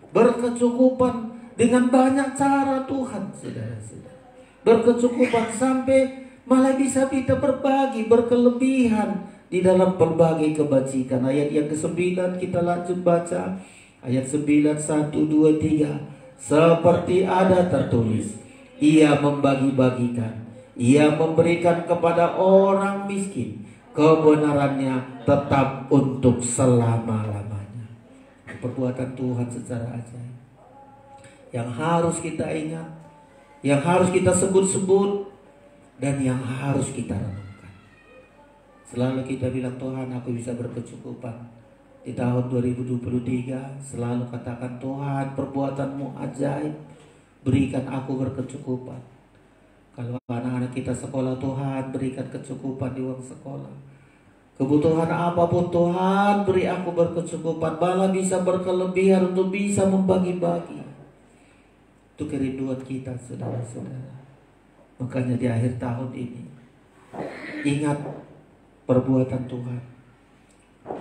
B: Berkecukupan dengan banyak cara, Tuhan, saudara-saudara. Berkecukupan sampai malah bisa kita berbagi, berkelebihan di dalam berbagai kebajikan. Ayat yang ke-9 kita lanjut baca. Ayat 9, 1, 2, 3. Seperti ada tertulis, Ia membagi-bagikan, Ia memberikan kepada orang miskin, kebenarannya tetap untuk selama-lamanya. Perbuatan Tuhan secara ajaib yang harus kita ingat, yang harus kita sebut-sebut, dan yang harus kita renungkan. Selalu kita bilang, Tuhan, aku bisa berkecukupan. Di tahun 2023 selalu katakan, Tuhan, perbuatan-Mu ajaib, berikan aku berkecukupan. Kalau anak-anak kita sekolah, Tuhan, berikan kecukupan di uang sekolah. Kebutuhan apapun, Tuhan, beri aku berkecukupan, malah bisa berkelebihan untuk bisa membagi-bagi. Itu kerinduan kita, saudara-saudara. Makanya di akhir tahun ini, ingat perbuatan Tuhan.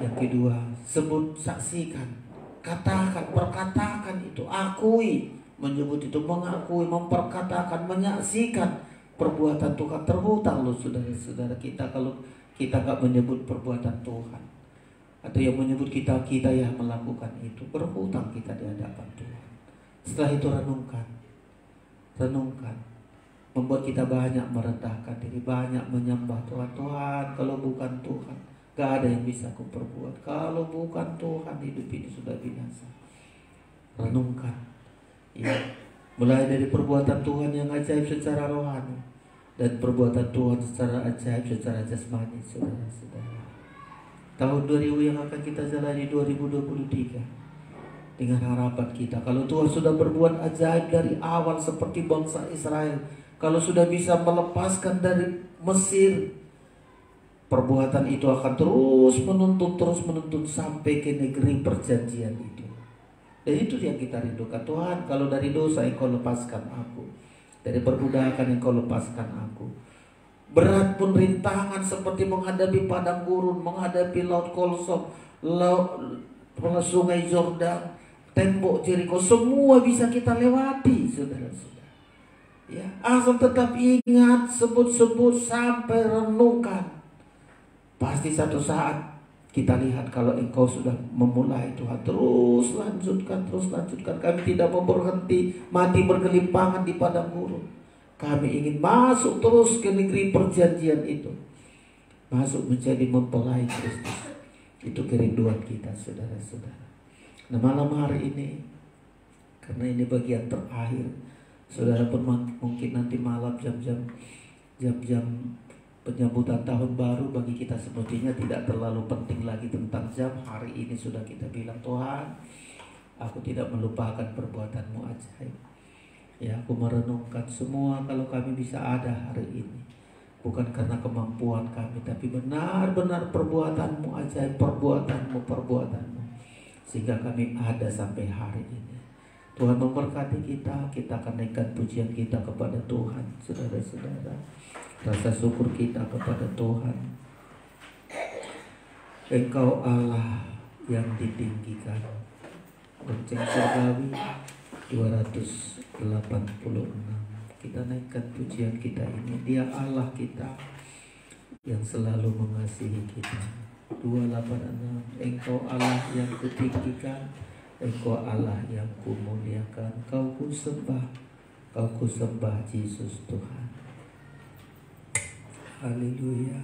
B: Yang kedua, sebut, saksikan, katakan, perkatakan itu, akui. Menyebut itu, mengakui, memperkatakan, menyaksikan perbuatan Tuhan. Terhutang loh, saudara-saudara kita kalau kita gak menyebut perbuatan Tuhan, atau yang menyebut kita yang melakukan itu. Berhutang kita di hadapan Tuhan. Setelah itu renungkan, membuat kita banyak merendahkan diri, banyak menyembah Tuhan. Tuhan, kalau bukan Tuhan gak ada yang bisa aku perbuat. Kalau bukan Tuhan, hidup ini sudah binasa. Renungkan. Ya, mulai dari perbuatan Tuhan yang ajaib secara rohani, dan perbuatan Tuhan secara ajaib secara jasmani, saudara-saudara. tahun 2000 yang akan kita jalani 2023 dengan harapan kita. Kalau Tuhan sudah berbuat ajaib dari awal seperti bangsa Israel, kalau sudah bisa melepaskan dari Mesir, perbuatan itu akan terus menuntun sampai ke negeri perjanjian itu. Dan itu yang kita rindukan. Tuhan, kalau dari dosa Engkau lepaskan aku, dari perbudakan Engkau lepaskan aku. Berat pun rintangan seperti menghadapi padang gurun, menghadapi laut Kolsom, sungai Yordan, tembok Jeriko, semua bisa kita lewati, saudara-saudara. Ya, asal tetap ingat, sebut-sebut sampai renungkan. Pasti satu saat kita lihat kalau Engkau sudah memulai, Tuhan, terus lanjutkan. Kami tidak mau berhenti mati bergelimpangan di padang gurun. Kami ingin masuk terus ke negeri perjanjian itu, masuk menjadi mempelai Kristus. Itu kerinduan kita, saudara-saudara. Nah, malam hari ini, karena ini bagian terakhir, saudara pun mungkin nanti malam jam-jam penyambutan tahun baru bagi kita sepertinya tidak terlalu penting lagi tentang jam. Hari ini sudah kita bilang, Tuhan, aku tidak melupakan perbuatan-Mu ajaib. Ya, aku merenungkan semua kalau kami bisa ada hari ini, bukan karena kemampuan kami, tapi benar-benar perbuatan-Mu ajaib, perbuatan-Mu, sehingga kami ada sampai hari ini. Tuhan memberkati kita akan naikkan pujian kita kepada Tuhan, saudara-saudara. Rasa syukur kita kepada Tuhan. Engkau Allah yang ditinggikan. Lonceng surgawi 286. Kita naikkan pujian kita ini. Dia Allah kita yang selalu mengasihi kita. 286. Engkau Allah yang kutinggikan, Engkau Allah yang kumuliakan. Kau kusembah Yesus Tuhan. Haleluya.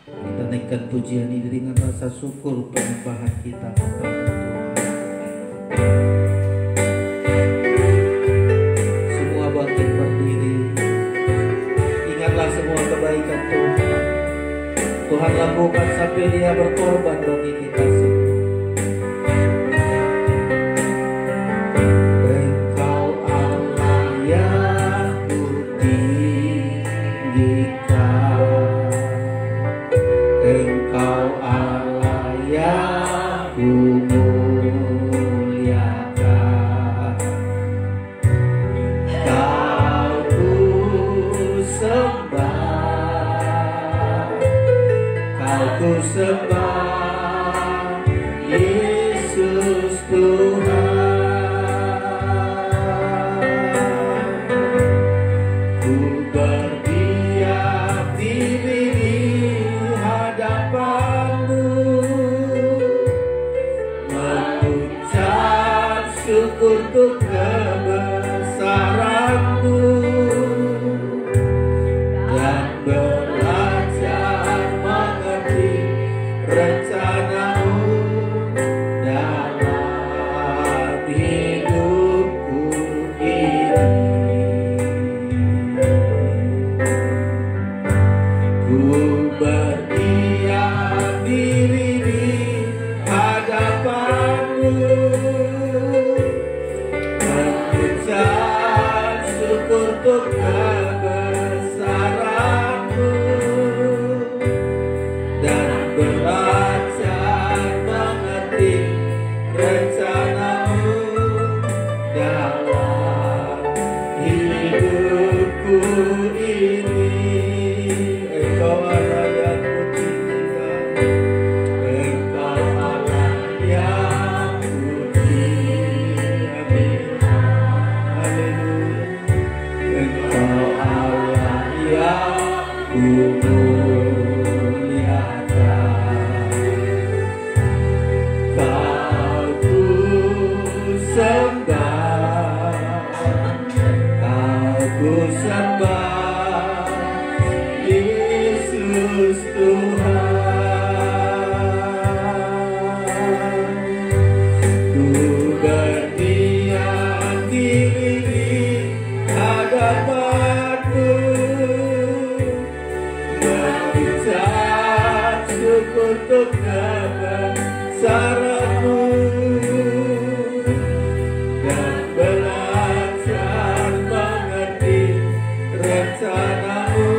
B: Kita naikkan pujian ini dengan rasa syukur penyembahan kita kepada Tuhan. Semua bangkit berdiri. Ingatlah semua kebaikan Tuhan. Tuhan lakukan sampai Dia berkorban bagi kita semua. untuk kebesaran-Mu dan belajar mengerti rencana-Mu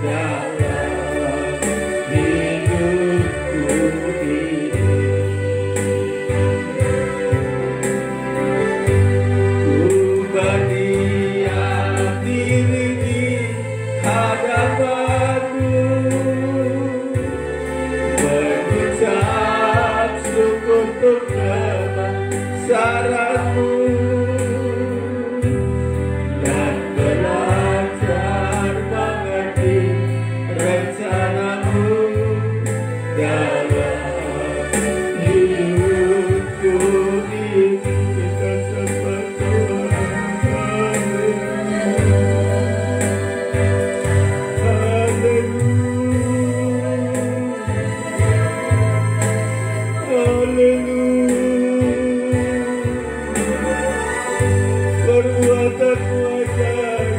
B: dalam hidupku ini. Ku berdiam diri di hadapan-Mu, mengucap syukur untuk kebesaran-Mu dan belajar mengerti rencana-Mu dalam hidupku ini. Kita sembah Tuhan. Perbuatan-Mu ajaib,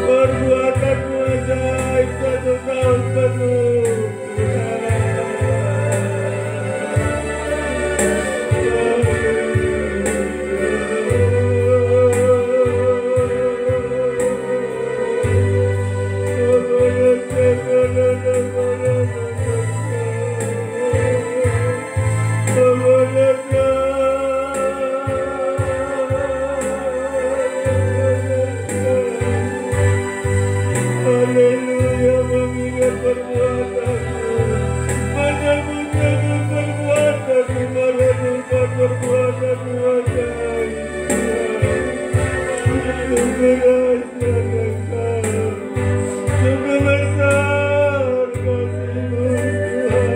B: perbuatan-Mu ajaib 1 tahun penuh. Haleluya, mengingat perbuatan-Mu, menyebut-nyebut perbuatan-Mu, merenungkan perbuatan-Mu ajaib. Sungguh dahsyat Engkau, sungguh besar kasih-Mu Tuhan,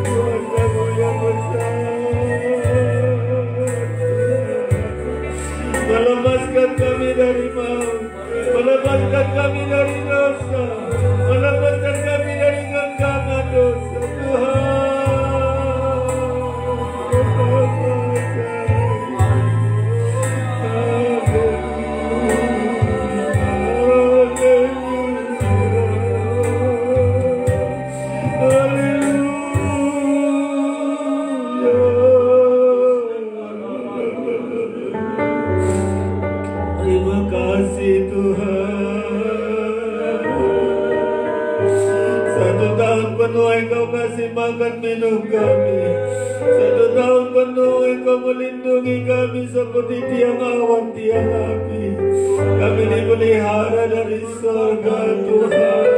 B: kuasa-Mu yang besar. Melepaskan kami dari maut, melepaskan kami dari dosa, melepaskan kami dari genggaman dosa, Tuhan. Terima kasih Tuhan. 1 tahun penuh Engkau kasih makan minum kami. 1 tahun penuh Engkau melindungi kami seperti tiang awan, tiang api. Kami dipelihara dari surga Tuhan.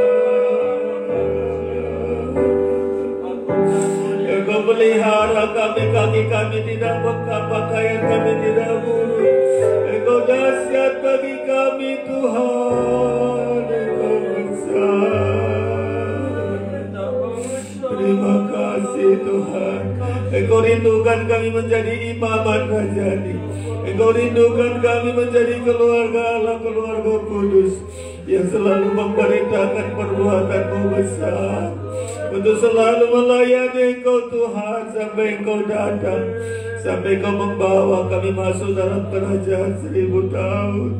B: Engkau pelihara kami, kaki kami tidak bengkak, pakaian kami tidak buruk. Engkau dahsyat bagi kami Tuhan. Engkau besar. Terima kasih Tuhan. Engkau rindukan kami menjadi imaman rajani. Engkau rindukan kami menjadi keluarga Allah, keluarga kudus yang selalu memberitakan perbuatan-Mu besar, untuk selalu melayani Engkau Tuhan sampai Engkau datang, sampai Engkau membawa kami masuk dalam kerajaan 1000 tahun.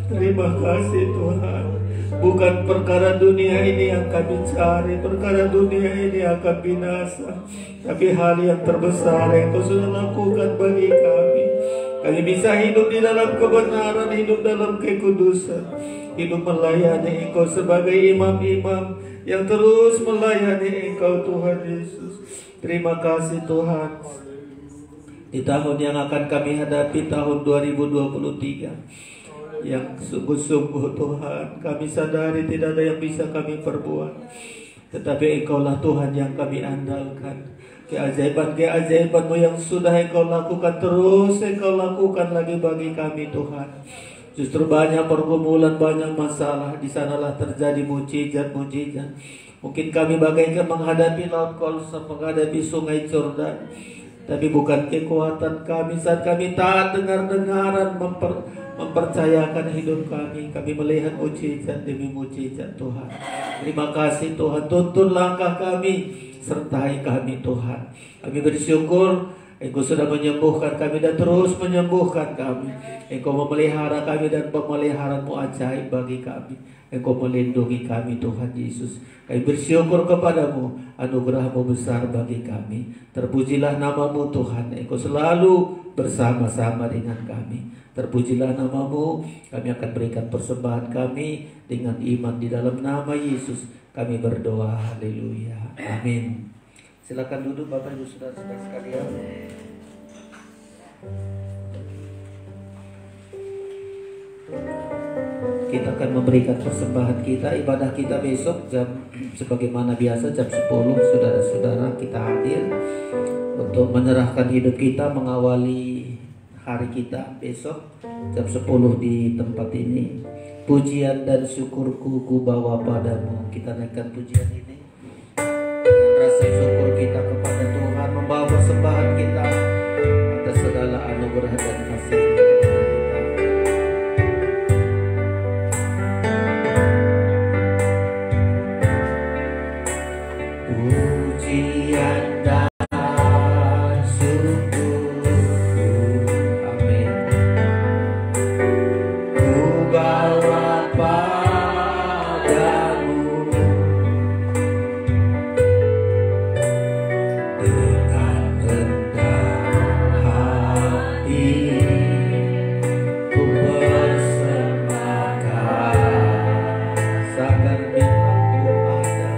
B: Terima kasih Tuhan. Bukan perkara dunia ini yang kami cari, perkara dunia ini akan binasa, tapi hal yang terbesar yang Kau sudah lakukan bagi kami. Kami bisa hidup di dalam kebenaran, hidup dalam kekudusan, hidup melayani Engkau sebagai imam-imam yang terus melayani Engkau Tuhan Yesus. Terima kasih Tuhan. Di tahun yang akan kami hadapi, tahun 2023, yang sungguh-sungguh Tuhan, kami sadari tidak ada yang bisa kami perbuat, tetapi Engkau-lah Tuhan yang kami andalkan. Keajaiban-keajaiban-Mu yang sudah Engkau lakukan, terus Engkau lakukan lagi bagi kami Tuhan. Justru banyak pergumulan, banyak masalah, di sanalah terjadi mujizat-mujizat. Mungkin kami bagaikan menghadapi laut Kolsam, menghadapi sungai Jordan, tapi bukan kekuatan kami saat kami taat dengar-dengaran mempercayakan hidup kami. Kami melihat mujizat demi mujizat Tuhan. Terima kasih Tuhan. Tuntun langkah kami, sertai kami Tuhan. Kami bersyukur Engkau sudah menyembuhkan kami dan terus menyembuhkan kami. Engkau memelihara kami dan pemeliharaanmu ajaib bagi kami. Engkau melindungi kami Tuhan Yesus. Kami bersyukur kepadamu, anugerah-Mu besar bagi kami. Terpujilah nama-Mu Tuhan. Engkau selalu bersama-sama dengan kami. Terpujilah nama-Mu. Kami akan berikan persembahan kami dengan iman di dalam nama Yesus. Kami berdoa, haleluya, amin. Silakan duduk Bapak Ibu Saudara-saudara sekalian. Kita akan memberikan persembahan kita, ibadah kita besok jam sebagaimana biasa jam 10. Saudara-saudara kita hadir untuk menyerahkan hidup kita, mengawali hari kita besok jam 10 di tempat ini. Pujian dan syukurku ku bawa padamu. Kita naikkan pujian ini dengan rasa syukur kita kepada Tuhan, membawa persembahan kita atas segala anugerah dan kasih kepada kita. Pujian dan syukurku, amin, ku bawa padamu dengan rendah hati, ku persembahkan sadar bintangku ada,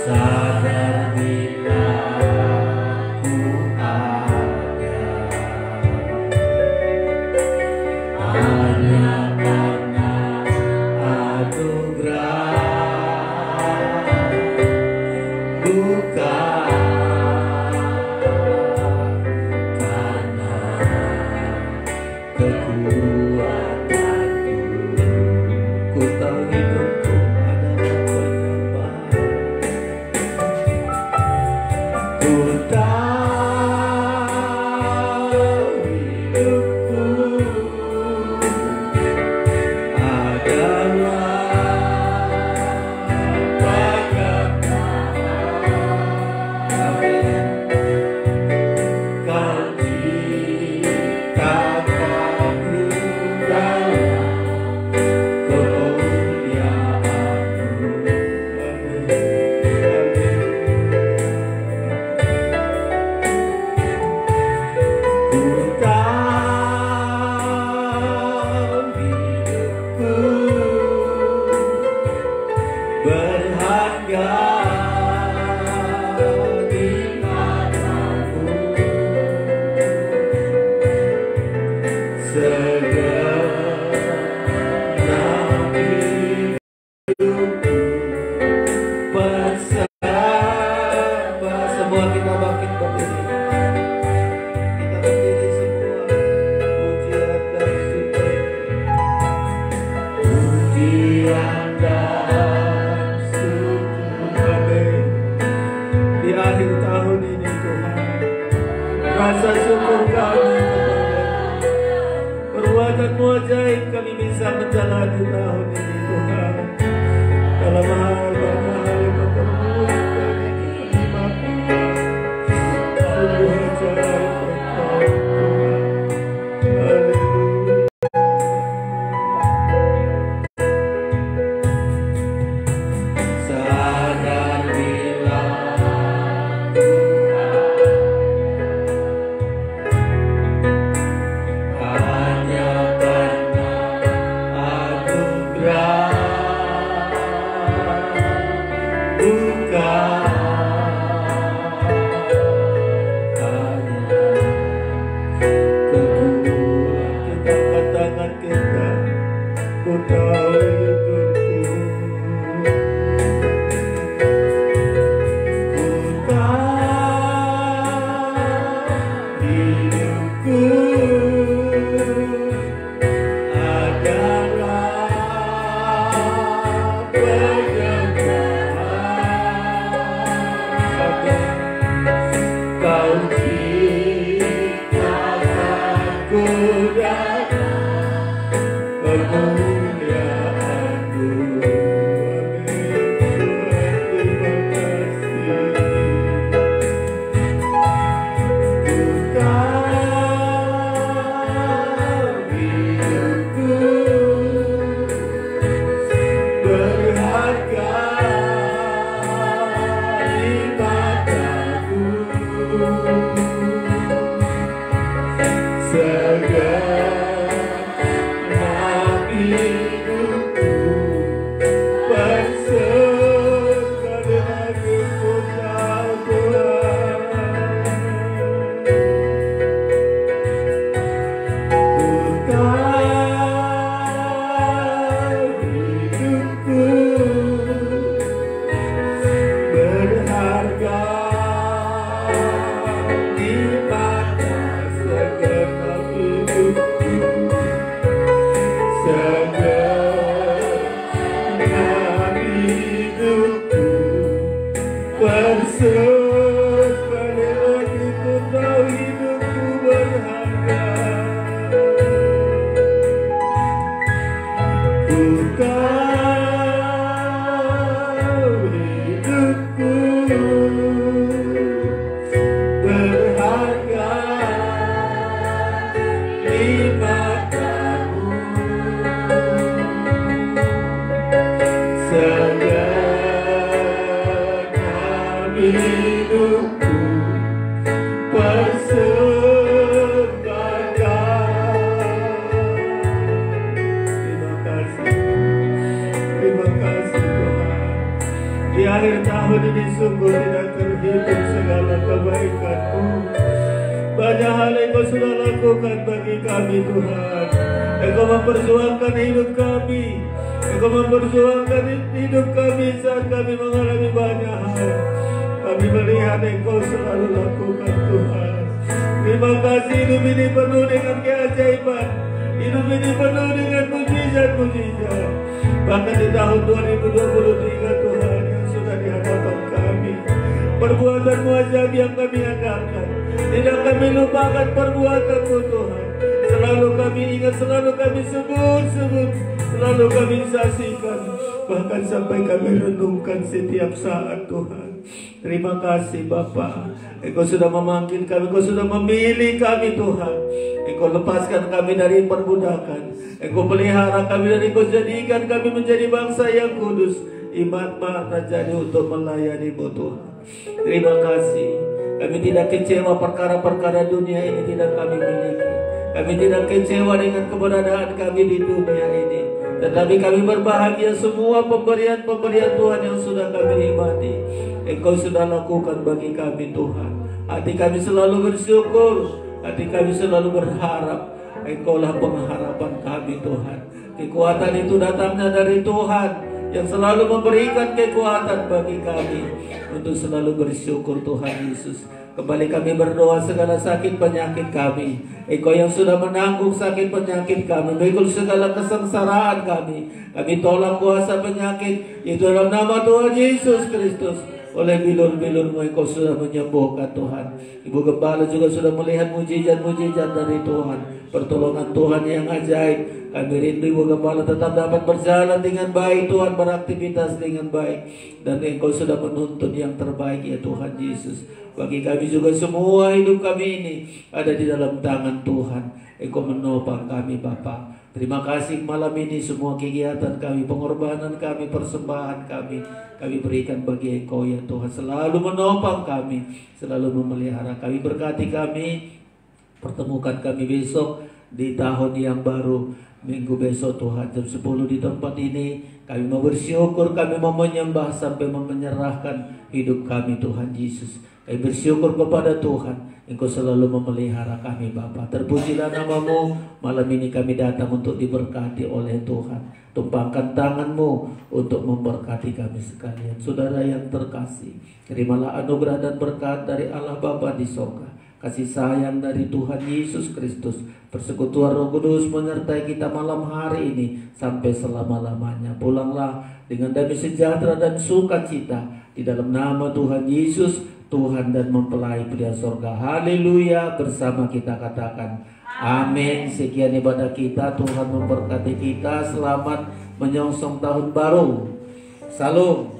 B: sadar bintangku ada, hanya karena anugerah, bukan karena kekuatanku. Ku tahu hidupku adalah penyembahan. Ku tahu hidupku berharga di matamu, segenap hidupku bersama. Semua kita bangkit berdiri. Kita berdiri semua. Pujian dan syukur. Pujian dan syukur. Amin. Di akhir tahun ini Tuhan, rasa syukur kami kepada perbuatan-Mu ajaib, kami bisa menjalani tahun ini Tuhan. Dalam hal yang mempermudah kami nikmati. Sungguh ajaib Engkau Tuhan. Haleluya. Sadar bila hanya karena anugerah, bukan hanya kekuatan. Kita angkat tangan kita, ku tahu hidupku, ku tahu hidupku adalah penyembahan. Kau ciptakanku dan kemuliaan-Mu. Amin. Tuhan, terima kasih. tahun ini sungguh tidak terhitung segala kebaikan-Mu. Banyak hal yang Engkau sudah lakukan bagi kami Tuhan. Engkau memperjuangkan hidup kami. Engkau memperjuangkan hidup kami saat kami mengalami banyak hal. Kami melihat Engkau selalu lakukan Tuhan. Terima kasih, hidup ini penuh dengan keajaiban. Hidup ini penuh dengan mujizat-mujizat. Bahkan di tahun 2023 Tuhan yang sudah di hadapan kami, perbuatan-Mu ajaib yang kami andalkan. Tidak kami lupakan perbuatan-Mu Tuhan. Selalu kami ingat, selalu kami sebut, selalu kami saksikan. Bahkan sampai kami renungkan setiap saat Tuhan. Terima kasih Bapa. Engkau sudah memanggil kami, Engkau sudah memilih kami Tuhan. Engkau lepaskan kami dari perbudakan. Engkau pelihara kami dan Engkau jadikan kami menjadi bangsa yang kudus. Iman mata jadi untuk melayani-Mu Tuhan. Terima kasih. Kami tidak kecewa perkara-perkara dunia ini tidak kami miliki. Kami tidak kecewa dengan keberadaan kami di dunia ini. Tetapi kami berbahagia semua pemberian-pemberian Tuhan yang sudah kami nikmati. Engkau sudah lakukan bagi kami Tuhan. Hati kami selalu bersyukur. Hati kami selalu berharap. Engkaulah pengharapan kami Tuhan. Kekuatan itu datangnya dari Tuhan yang selalu memberikan kekuatan bagi kami untuk selalu bersyukur Tuhan Yesus. Kembali kami berdoa segala sakit penyakit kami. Engkau yang sudah menanggung sakit penyakit kami, memikul segala kesengsaraan kami. Kami tolak kuasa penyakit itu dalam nama Tuhan Yesus Kristus. Oleh bilur-bilur-Mu Engkau sudah menyembuhkan Tuhan. Ibu Gembala juga sudah melihat mujizat-mujizat dari Tuhan. Pertolongan Tuhan yang ajaib. Kami rindu Ibu Gembala tetap dapat berjalan dengan baik Tuhan, beraktivitas dengan baik. Dan Engkau sudah menuntun yang terbaik ya Tuhan Yesus. Bagi kami juga semua hidup kami ini ada di dalam tangan Tuhan. Engkau menopang kami Bapa. Terima kasih malam ini semua kegiatan kami, pengorbanan kami, persembahan kami berikan bagi Engkau ya Tuhan. Selalu menopang kami, selalu memelihara kami. Berkati kami, pertemukan kami besok di tahun yang baru. Minggu besok Tuhan jam 10 di tempat ini. Kami mau bersyukur, kami mau menyembah sampai menyerahkan hidup kami Tuhan Yesus. Kami bersyukur kepada Tuhan. Engkau selalu memelihara kami Bapa. Terpujilah nama-Mu. Malam ini kami datang untuk diberkati oleh Tuhan. Tumpangkan tangan-Mu untuk memberkati kami sekalian. Saudara yang terkasih, terimalah anugerah dan berkat dari Allah Bapa di sorga. Kasih sayang dari Tuhan Yesus Kristus, persekutuan Roh Kudus menyertai kita malam hari ini sampai selama-lamanya. Pulanglah dengan damai sejahtera dan sukacita di dalam nama Tuhan Yesus, Tuhan dan mempelai pria sorga. Haleluya. Bersama kita katakan amin. Sekian ibadah kita. Tuhan memberkati kita. Selamat menyongsong tahun baru. Salam.